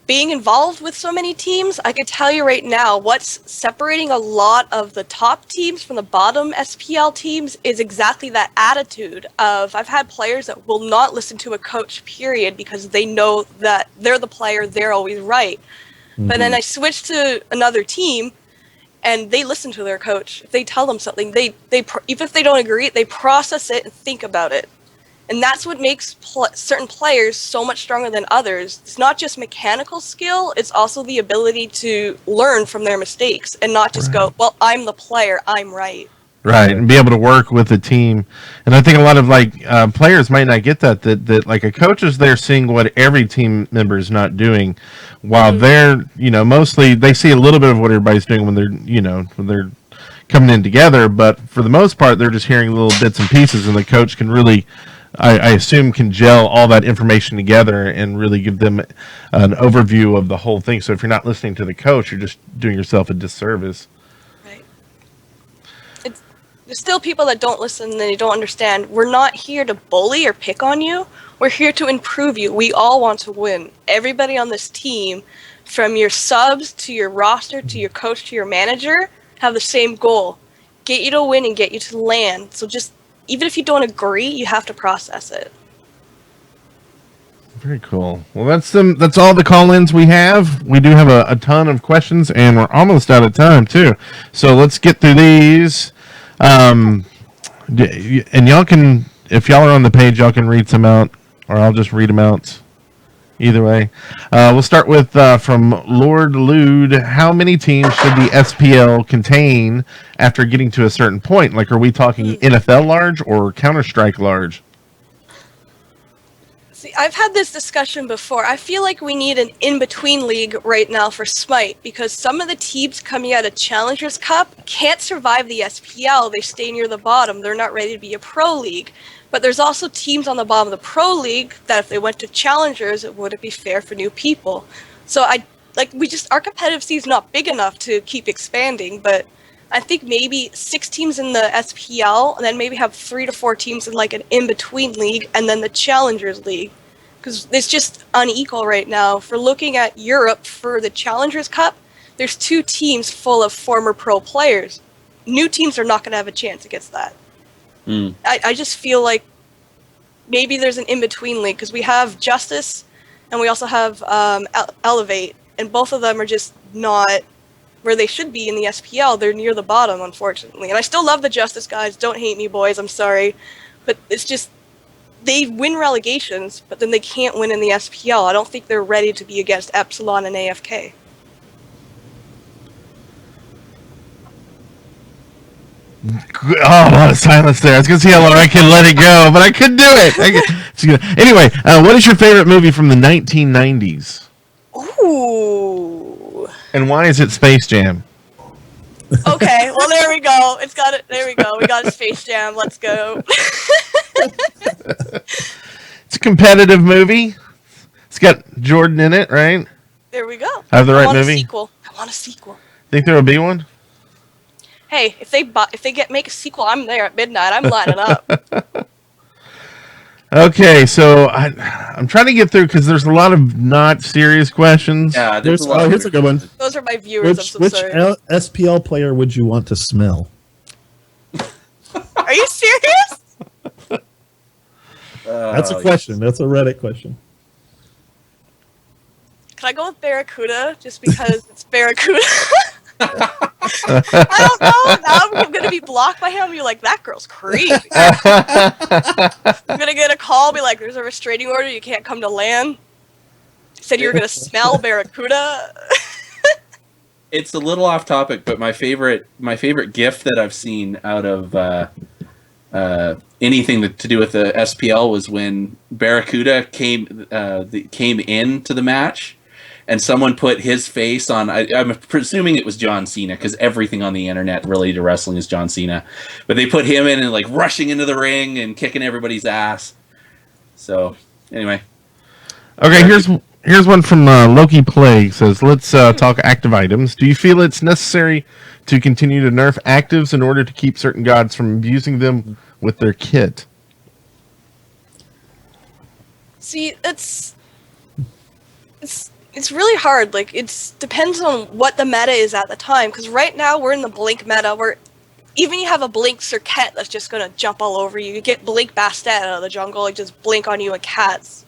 E: being involved with so many teams, I can tell you right now what's separating a lot of the top teams from the bottom SPL teams is exactly that attitude of I've had players that will not listen to a coach, period, because they know that they're the player, they're always right. But then I switch to another team and they listen to their coach. If they tell them something, they even if they don't agree, they process it and think about it. And that's what makes certain players so much stronger than others. It's not just mechanical skill, it's also the ability to learn from their mistakes and not just go, well, I'm the player, I'm right.
B: Right, and be able to work with a team. And I think a lot of players might not get that like a coach is there seeing what every team member is not doing, while they're, mostly they see a little bit of what everybody's doing when they're coming in together, but for the most part, they're just hearing little bits and pieces, and the coach can really, I assume, can gel all that information together and really give them an overview of the whole thing. So if you're not listening to the coach, you're just doing yourself a disservice.
E: Right. There's still people that don't listen and they don't understand. We're not here to bully or pick on you. We're here to improve you. We all want to win. Everybody on this team, from your subs to your roster to your coach to your manager, have the same goal. Get you to win and get you to land. So just even if you don't agree, you have to process it.
B: Very cool. Well, that's all the call-ins we have. We do have a ton of questions, and we're almost out of time, too. So let's get through these. And y'all can, if y'all are on the page, y'all can read some out, or I'll just read them out. Either way. We'll start with from Lord Lude. How many teams should the SPL contain after getting to a certain point? Like, are we talking NFL large or Counter-Strike large?
E: See, I've had this discussion before. I feel like we need an in-between league right now for Smite because some of the teams coming out of Challengers Cup can't survive the SPL. They stay near the bottom. They're not ready to be a pro league. But there's also teams on the bottom of the pro league that if they went to challengers, it wouldn't be fair for new people. So our competitive scene is not big enough to keep expanding, but I think maybe 6 teams in the SPL, and then maybe have 3 to 4 teams in an in-between league, and then the challengers league. Because it's just unequal right now. For looking at Europe for the Challengers Cup, there's 2 teams full of former pro players. New teams are not going to have a chance against that. I just feel like maybe there's an in-between league because we have Justice and we also have Elevate, and both of them are just not where they should be in the SPL. They're near the bottom, unfortunately. And I still love the Justice guys. Don't hate me, boys. I'm sorry. But it's just they win relegations, but then they can't win in the SPL. I don't think they're ready to be against Epsilon and AFK.
B: Oh, a lot of silence there. I was going to see how long I can let it go, but I couldn't do it. Anyway, what is your favorite movie from the 1990s?
E: Ooh.
B: And why is it Space Jam?
E: Okay, well, there we go. There we go. We got a Space Jam. Let's go.
B: It's a competitive movie. It's got Jordan in it, right?
E: There we go.
B: I have the right movie?
E: I want a sequel.
B: Think there will be one?
E: Hey, if they make a sequel, I'm there at midnight. I'm lining up.
B: Okay, so I'm trying to get through because there's a lot of not serious questions.
C: Yeah,
D: here's a good one.
E: Those are my viewers.
D: Which SPL player would you want to smell? That's a question. That's a Reddit question.
E: Can I go with Barracuda just because it's Barracuda? I don't know. Now I'm gonna be blocked by him. You're like, that girl's creepy. I'm gonna get a call, be like, there's a restraining order. You can't come to land. Said you were gonna smell Barracuda.
C: It's a little off topic, but my favorite GIF that I've seen out of anything to do with the SPL was when Barracuda came into the match, and someone put his face on. I'm presuming it was John Cena because everything on the internet related to wrestling is John Cena, but they put him in and like rushing into the ring and kicking everybody's ass. So anyway,
B: Okay, here's one from Loki Plague. Says, let's talk active items. Do you feel it's necessary to continue to nerf actives in order to keep certain gods from abusing them with their kit?
E: See, it's really hard. Like, it depends on what the meta is at the time. Because right now we're in the blink meta, where even you have a blink Circuit that's just gonna jump all over you. You get blink Bastet out of the jungle, like just blink on you and cats.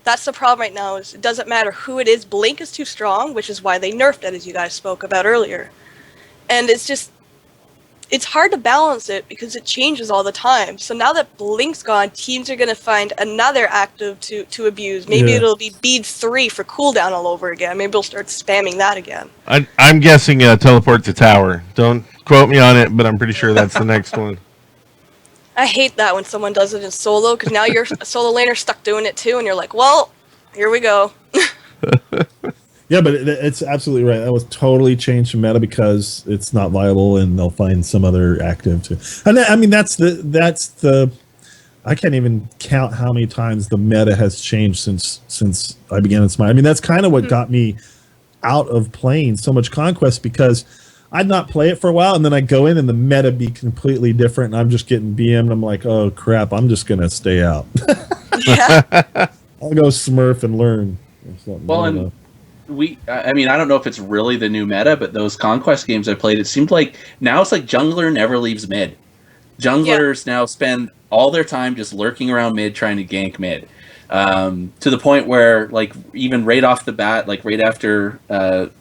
E: That's the problem right now. Is it doesn't matter who it is. Blink is too strong, which is why they nerfed it, as you guys spoke about earlier. And it's hard to balance it because it changes all the time. So now that Blink's gone, teams are going to find another active to abuse. Maybe it'll be Bead 3 for cooldown all over again. Maybe they'll start spamming that again.
B: I'm guessing teleport to tower. Don't quote me on it, but I'm pretty sure that's the next one.
E: I hate that when someone does it in solo, because now you're a solo laner stuck doing it too, and you're like, well, here we go.
D: Yeah, but it's absolutely right. That was totally changed the meta because it's not viable, and they'll find some other active too. And I mean, that's the. I can't even count how many times the meta has changed since I began in Smite. I mean, that's kind of what got me out of playing so much Conquest, because I'd not play it for a while, and then I go in and the meta be completely different, and I'm just getting BM'd. I'm like, oh crap, I'm just gonna stay out.
E: Yeah.
D: I'll go Smurf and learn.
C: Well, and I mean, I don't know if it's really the new meta, but those Conquest games I played, it seemed like now it's like jungler never leaves mid. Junglers now spend all their time just lurking around mid, trying to gank mid. To the point where, like, even right off the bat, like right after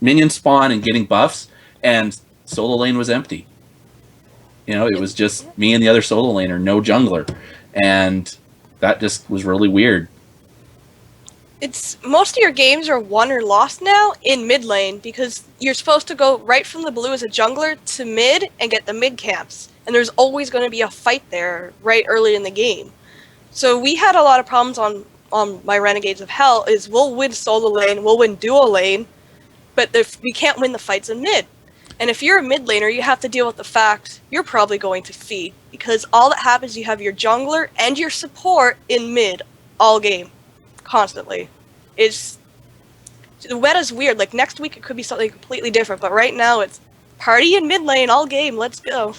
C: minion spawn and getting buffs, and solo lane was empty. You know, it was just me and the other solo laner, no jungler. And that just was really weird.
E: It's most of your games are won or lost now in mid lane, because you're supposed to go right from the blue as a jungler to mid and get the mid camps. And there's always going to be a fight there right early in the game. So we had a lot of problems on my Renegades of Hell, is we'll win solo lane, we'll win duo lane, but we can't win the fights in mid. And if you're a mid laner, you have to deal with the fact you're probably going to feed, because all that happens, you have your jungler and your support in mid all game, constantly. The meta's weird. Like, next week it could be something completely different, but right now it's party in mid lane all game. Let's go.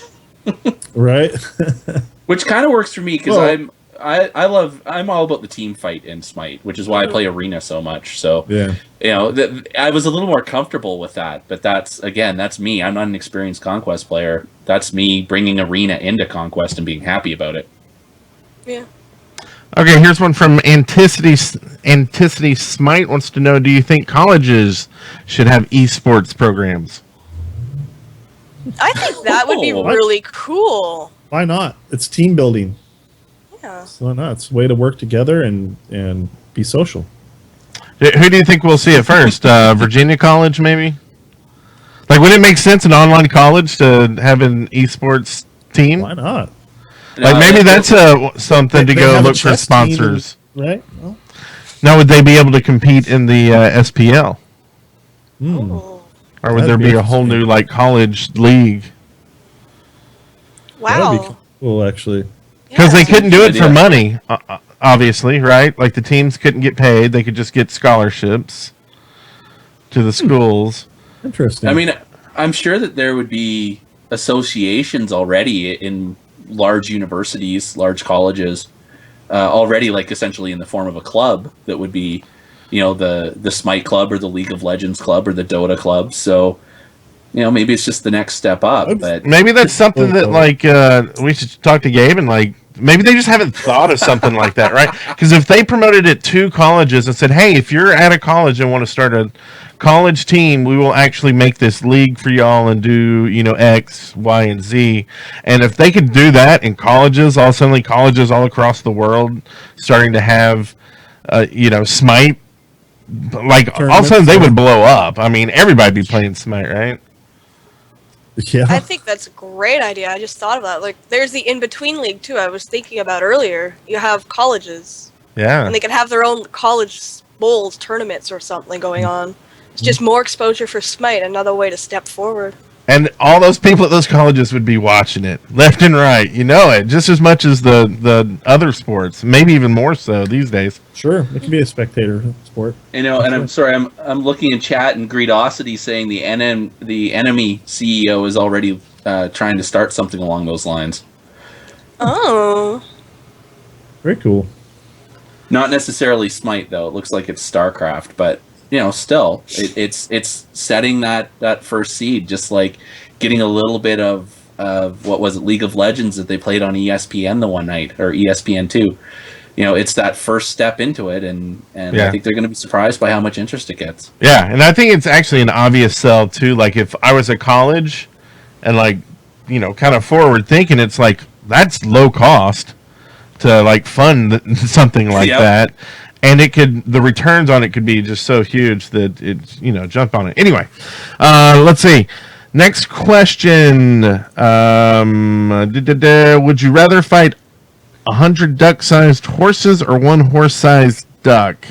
D: Right.
C: Which kind of works for me, because I'm all about the team fight in Smite, which is why I play Arena so much. So
D: Yeah.
C: you know, I was a little more comfortable with that. But that's me. I'm not an experienced Conquest player. That's me bringing Arena into Conquest and being happy about it.
E: Yeah.
B: Okay, here's one from Anticity Smite wants to know, do you think colleges should have esports programs?
E: I think that would be really cool.
D: Why not? It's team building.
E: Yeah.
D: So why not? It's a way to work together and be social.
B: Who do you think we'll see it first? Virginia College, maybe? Like, would it make sense in online college to have an esports team?
D: Why not?
B: Like, maybe that's something to go look for sponsors.
D: Right? Well,
B: now, would they be able to compete in the SPL?
E: Oh.
B: Or would there be a whole new, like, college league?
E: Wow.
D: That'd be cool, actually.
B: Because they couldn't do it for money, obviously, right? Like, the teams couldn't get paid. They could just get scholarships to the schools.
D: Interesting.
C: I mean, I'm sure that there would be associations already in large universities, large colleges, already, like, essentially in the form of a club that would be, you know, the Smite Club or the League of Legends Club or the Dota Club. So, you know, maybe it's just the next step up. But
B: maybe that's something that, like, we should talk to Gabe and, like, maybe they just haven't thought of something like that, right? Because if they promoted it to colleges and said, hey, if you're at a college and want to start a college team, we will actually make this league for y'all and do, X, Y, and Z. And if they could do that in colleges, all suddenly colleges all across the world starting to have, Smite, like all of a sudden they would blow up. I mean, everybody'd be playing Smite, right?
D: Yeah.
E: I think that's a great idea. I just thought of that. Like, there's the in-between league, too, I was thinking about earlier. You have colleges.
B: Yeah.
E: And they could have their own college bowls, tournaments, or something going on. It's just more exposure for Smite, another way to step forward.
B: And all those people at those colleges would be watching it left and right. You know it just as much as the other sports, maybe even more so these days.
D: Sure, it can be a spectator sport.
C: And I'm sorry, I'm looking in chat, and Greedosity saying the enemy CEO is already trying to start something along those lines.
E: Oh,
D: very cool.
C: Not necessarily Smite though. It looks like it's StarCraft, but still, it's setting that first seed, just like getting a little bit of what was it, League of Legends that they played on ESPN the one night, or ESPN2. It's that first step into it, and I think they're going to be surprised by how much interest it gets.
B: Yeah, and I think it's actually an obvious sell too. Like if I was at college, and kind of forward thinking, it's like that's low cost to fund something like that. And the returns on it could be just so huge that it's, jump on it. Anyway, let's see. Next question. Would you rather fight 100 duck-sized horses or one horse-sized duck?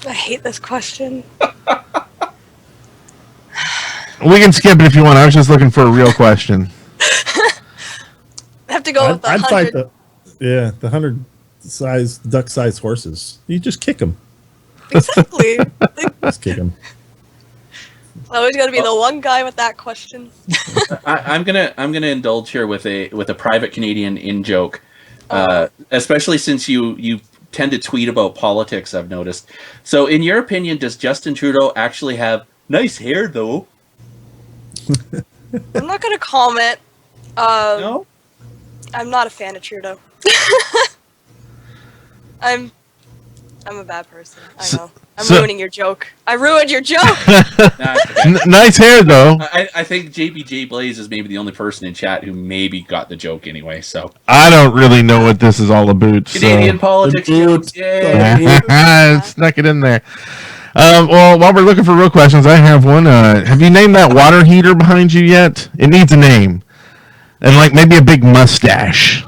E: I hate this question.
B: We can skip it if you want. I was just looking for a real question.
E: I have to go with the 100.
D: I'd fight the 100 duck-sized horses. You just kick them.
E: Exactly.
D: Just kick them.
E: Always got to be the one guy with that question.
C: I'm gonna indulge here with a private Canadian in joke, especially since you tend to tweet about politics. I've noticed. So, in your opinion, does Justin Trudeau actually have nice hair, though?
E: I'm not gonna comment.
C: No,
E: I'm not a fan of Trudeau. I'm a bad person. I know. I'm ruining your joke. I ruined your joke.
B: Nice hair, though.
C: I think JBJ Blaze is maybe the only person in chat who maybe got the joke anyway. So
B: I don't really know what this is all about.
C: Canadian politics jokes.
B: Snuck it in there. Well, while we're looking for real questions, I have one. Have you named that water heater behind you yet? It needs a name, and maybe a big mustache,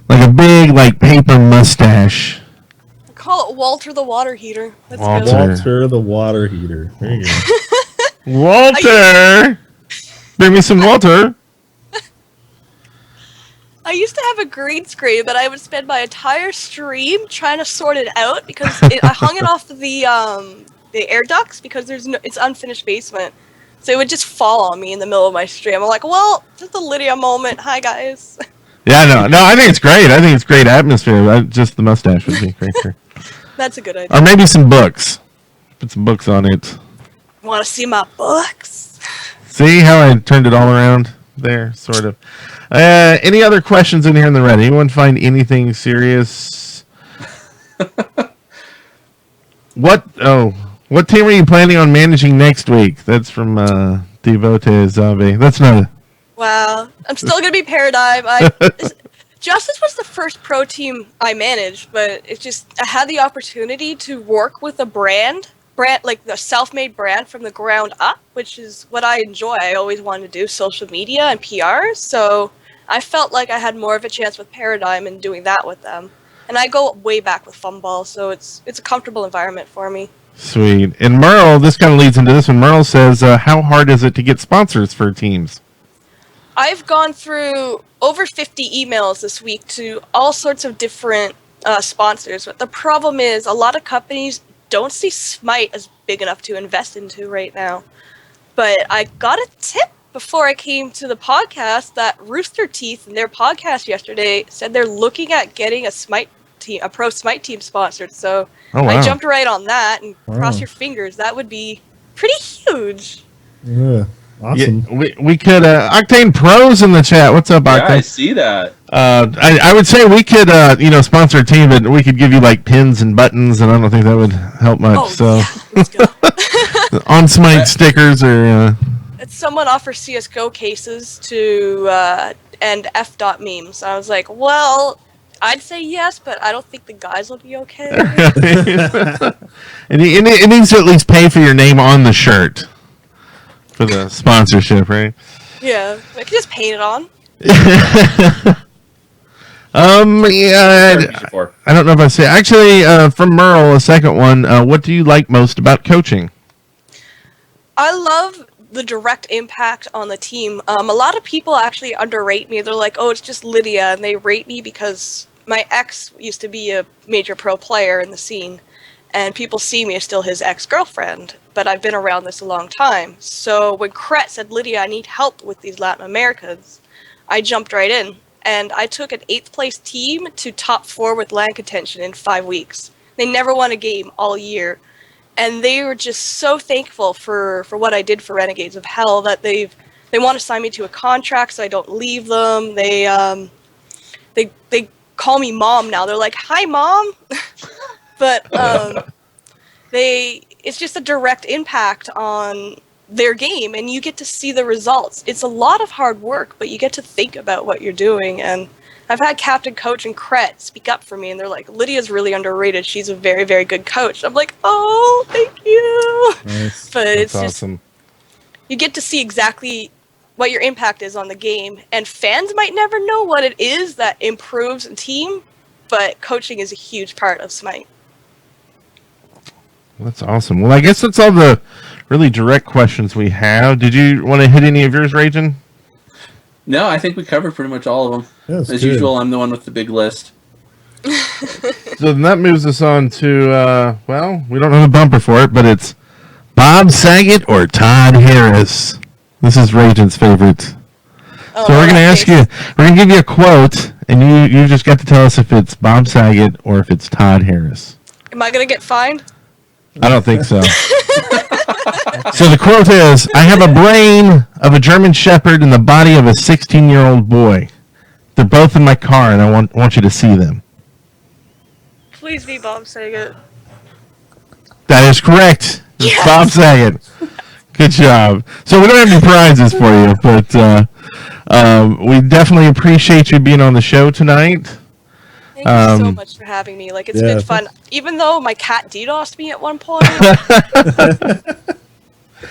B: like a big paper mustache.
E: Call it Walter the Water Heater. That's
D: Walter the Water Heater. There you go.
B: Walter! Bring me some water.
E: I used to have a green screen, but I would spend my entire stream trying to sort it out because I hung it off the air ducts because it's unfinished basement. So it would just fall on me in the middle of my stream. I'm like, well, just a Lydia moment. Hi, guys.
B: Yeah, no, I think it's great. I think it's great atmosphere. Just the mustache would be great.
E: That's a good idea.
B: Or maybe some books. Put some books on it.
E: Want to see my books?
B: See how I turned it all around there, sort of. Any other questions in here in the red? Anyone find anything serious? What team are you planning on managing next week? That's from Devote Zombie. That's not a...
E: Wow. I'm still going to be Paradigm. Justice was the first pro team I managed, but it's just I had the opportunity to work with a brand like the self-made brand from the ground up, which is what I enjoy. I always wanted to do social media and PR, so I felt like I had more of a chance with Paradigm in doing that with them. And I go way back with Fumball, so it's a comfortable environment for me.
B: Sweet. And Merle, this kind of leads into this one. Merle says, how hard is it to get sponsors for teams?
E: I've gone through over 50 emails this week to all sorts of different sponsors, but the problem is a lot of companies don't see Smite as big enough to invest into right now. But I got a tip before I came to the podcast that Rooster Teeth in their podcast yesterday said they're looking at getting a pro Smite team sponsored. So I jumped right on that and cross your fingers. That would be pretty huge.
D: Yeah. Awesome.
B: Yeah, we could Octane Pros in the chat. What's up,
C: Yeah, I
B: Octane?
C: see that.
B: I would say we could sponsor a team, but we could give you like pins and buttons, and I don't think that would help much.
E: Oh,
B: so
E: yeah, let's go.
B: on Smite stickers or
E: Someone offers CS:GO cases to and F. memes. I was like, well, I'd say yes, but I don't think the guys will be okay.
B: and it needs to at least pay for your name on the shirt for the sponsorship, right?
E: Yeah, I can just paint it on.
B: I don't know if I say actually from Merle, a second one. What do you like most about coaching?
E: I love the direct impact on the team. A lot of people actually underrate me. They're like, oh, it's just Lydia, and they rate me because my ex used to be a major pro player in the scene, and people see me as still his ex-girlfriend, but I've been around this a long time. So when Kret said, Lydia, I need help with these Latin Americans, I jumped right in, and I took an 8th place team to top 4 with LAN contention in 5 weeks. They never won a game all year. And they were just so thankful for what I did for Renegades of Hell that they want to sign me to a contract so I don't leave them. They call me mom now. They're like, "Hi, mom," but it's just a direct impact on their game, and you get to see the results. It's a lot of hard work, but you get to think about what you're doing. And I've had Captain Coach and Kret speak up for me, and they're like, Lydia's really underrated. She's a very, very good coach. I'm like, oh, thank you.
D: Nice.
E: But it's
B: awesome.
E: just, you get to see exactly what your impact is on the game. And fans might never know what it is that improves a team, but coaching is a huge part of Smite.
B: That's awesome. Well, I guess that's all the really direct questions we have. Did you want to hit any of yours, Ragin?
C: No, I think we covered pretty much all of them.
D: Yeah,
C: As
D: good.
C: usual, I'm the one with the big list.
B: So then that moves us on to, we don't have a bumper for it, but it's Bob Saget or Todd Harris. This is Ragin's favorite.
E: Oh,
B: So we're going to ask you, we're going to give you a quote, and you just got to tell us if it's Bob Saget or if it's Todd Harris.
E: Am I going to get fined?
B: I don't think so. So the quote is, I have a brain of a German Shepherd and the body of a 16-year-old boy. They're both in my car, and I want you to see them.
E: Please be Bob Saget.
B: That is correct. It's
E: Yes!
B: Bob Saget. Good job. So we don't have any prizes for you, but we definitely appreciate you being on the show tonight.
E: Thank you so much for having me. Like, it's been fun. Even though my cat DDoSed me at one point.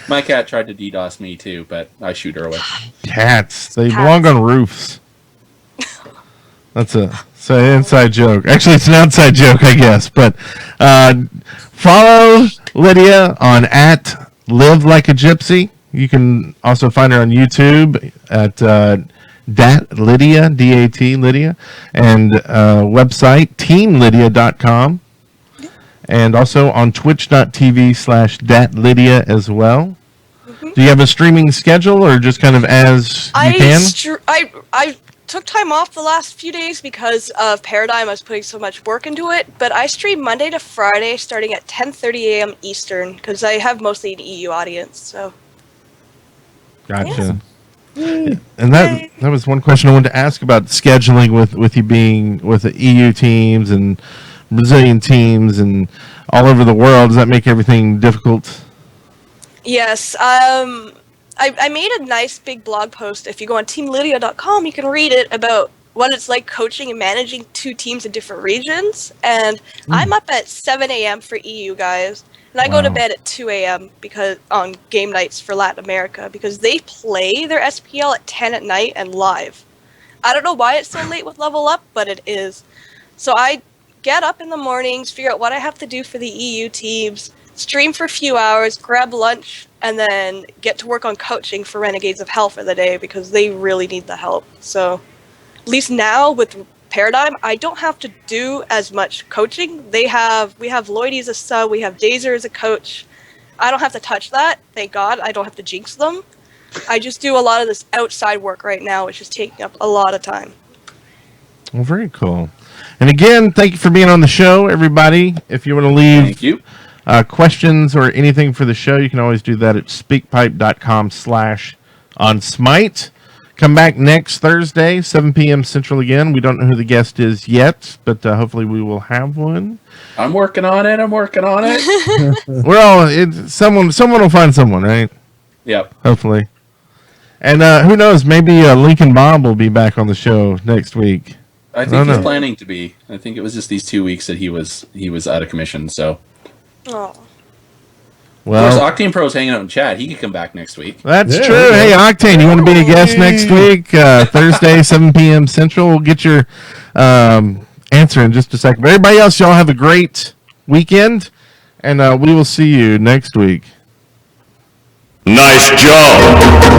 C: My cat tried to DDoS me too, but I shoot her away.
B: Cats. They belong on roofs. That's an inside joke. Actually, it's an outside joke, I guess. But follow Lydia on @LiveLikeAGypsy. You can also find her on YouTube at Dat Lydia, D-A-T, Lydia, and website teamlydia.com. And also on twitch.tv/datlydia as well. Mm-hmm. Do you have a streaming schedule or just kind of as you can?
E: I took time off the last few days because of Paradigm. I was putting so much work into it. But I stream Monday to Friday starting at 10:30 a.m. Eastern because I have mostly an EU audience. So.
B: Gotcha. Yeah. And that was one question I wanted to ask about scheduling with you being with the EU teams and Brazilian teams and all over the world. Does that make everything difficult?
E: Yes. I made a nice big blog post. If you go on teamlydia.com, you can read it about what it's like coaching and managing 2 teams in different regions. And I'm up at 7 a.m. for EU guys. And I go to bed at 2 a.m. because on game nights for Latin America because they play their SPL at 10 at night and live. I don't know why it's so late with Level Up, but it is. So I get up in the mornings, figure out what I have to do for the EU teams, stream for a few hours, grab lunch, and then get to work on coaching for Renegades of Hell for the day because they really need the help. So at least now with Paradigm, I don't have to do as much coaching. We have Lloydie as a sub, we have Dazer as a coach. I don't have to touch that, thank God. I don't have to jinx them. I just do a lot of this outside work right now, which is taking up a lot of time.
B: Well, very cool. And again, thank you for being on the show, everybody. If you want to leave questions or anything for the show, you can always do that at speakpipe.com/ on Smite. Come back next Thursday, 7 p.m. Central again. We don't know who the guest is yet, but hopefully we will have one.
C: I'm working on it.
B: We're all someone will find someone, right?
C: Yep.
B: Hopefully. And who knows? Maybe Lincoln Bob will be back on the show next week.
C: I think he's planning to be. I think it was just these 2 weeks that he was out of commission. So.
E: Oh.
B: Well,
C: of course, Octane Pro's hanging out in chat. He could come back next week.
B: That's true. Hey, Octane, you want to be a guest next week? Thursday, 7 p.m. Central. We'll get your answer in just a second. But everybody else, y'all have a great weekend, and we will see you next week.
F: Nice job.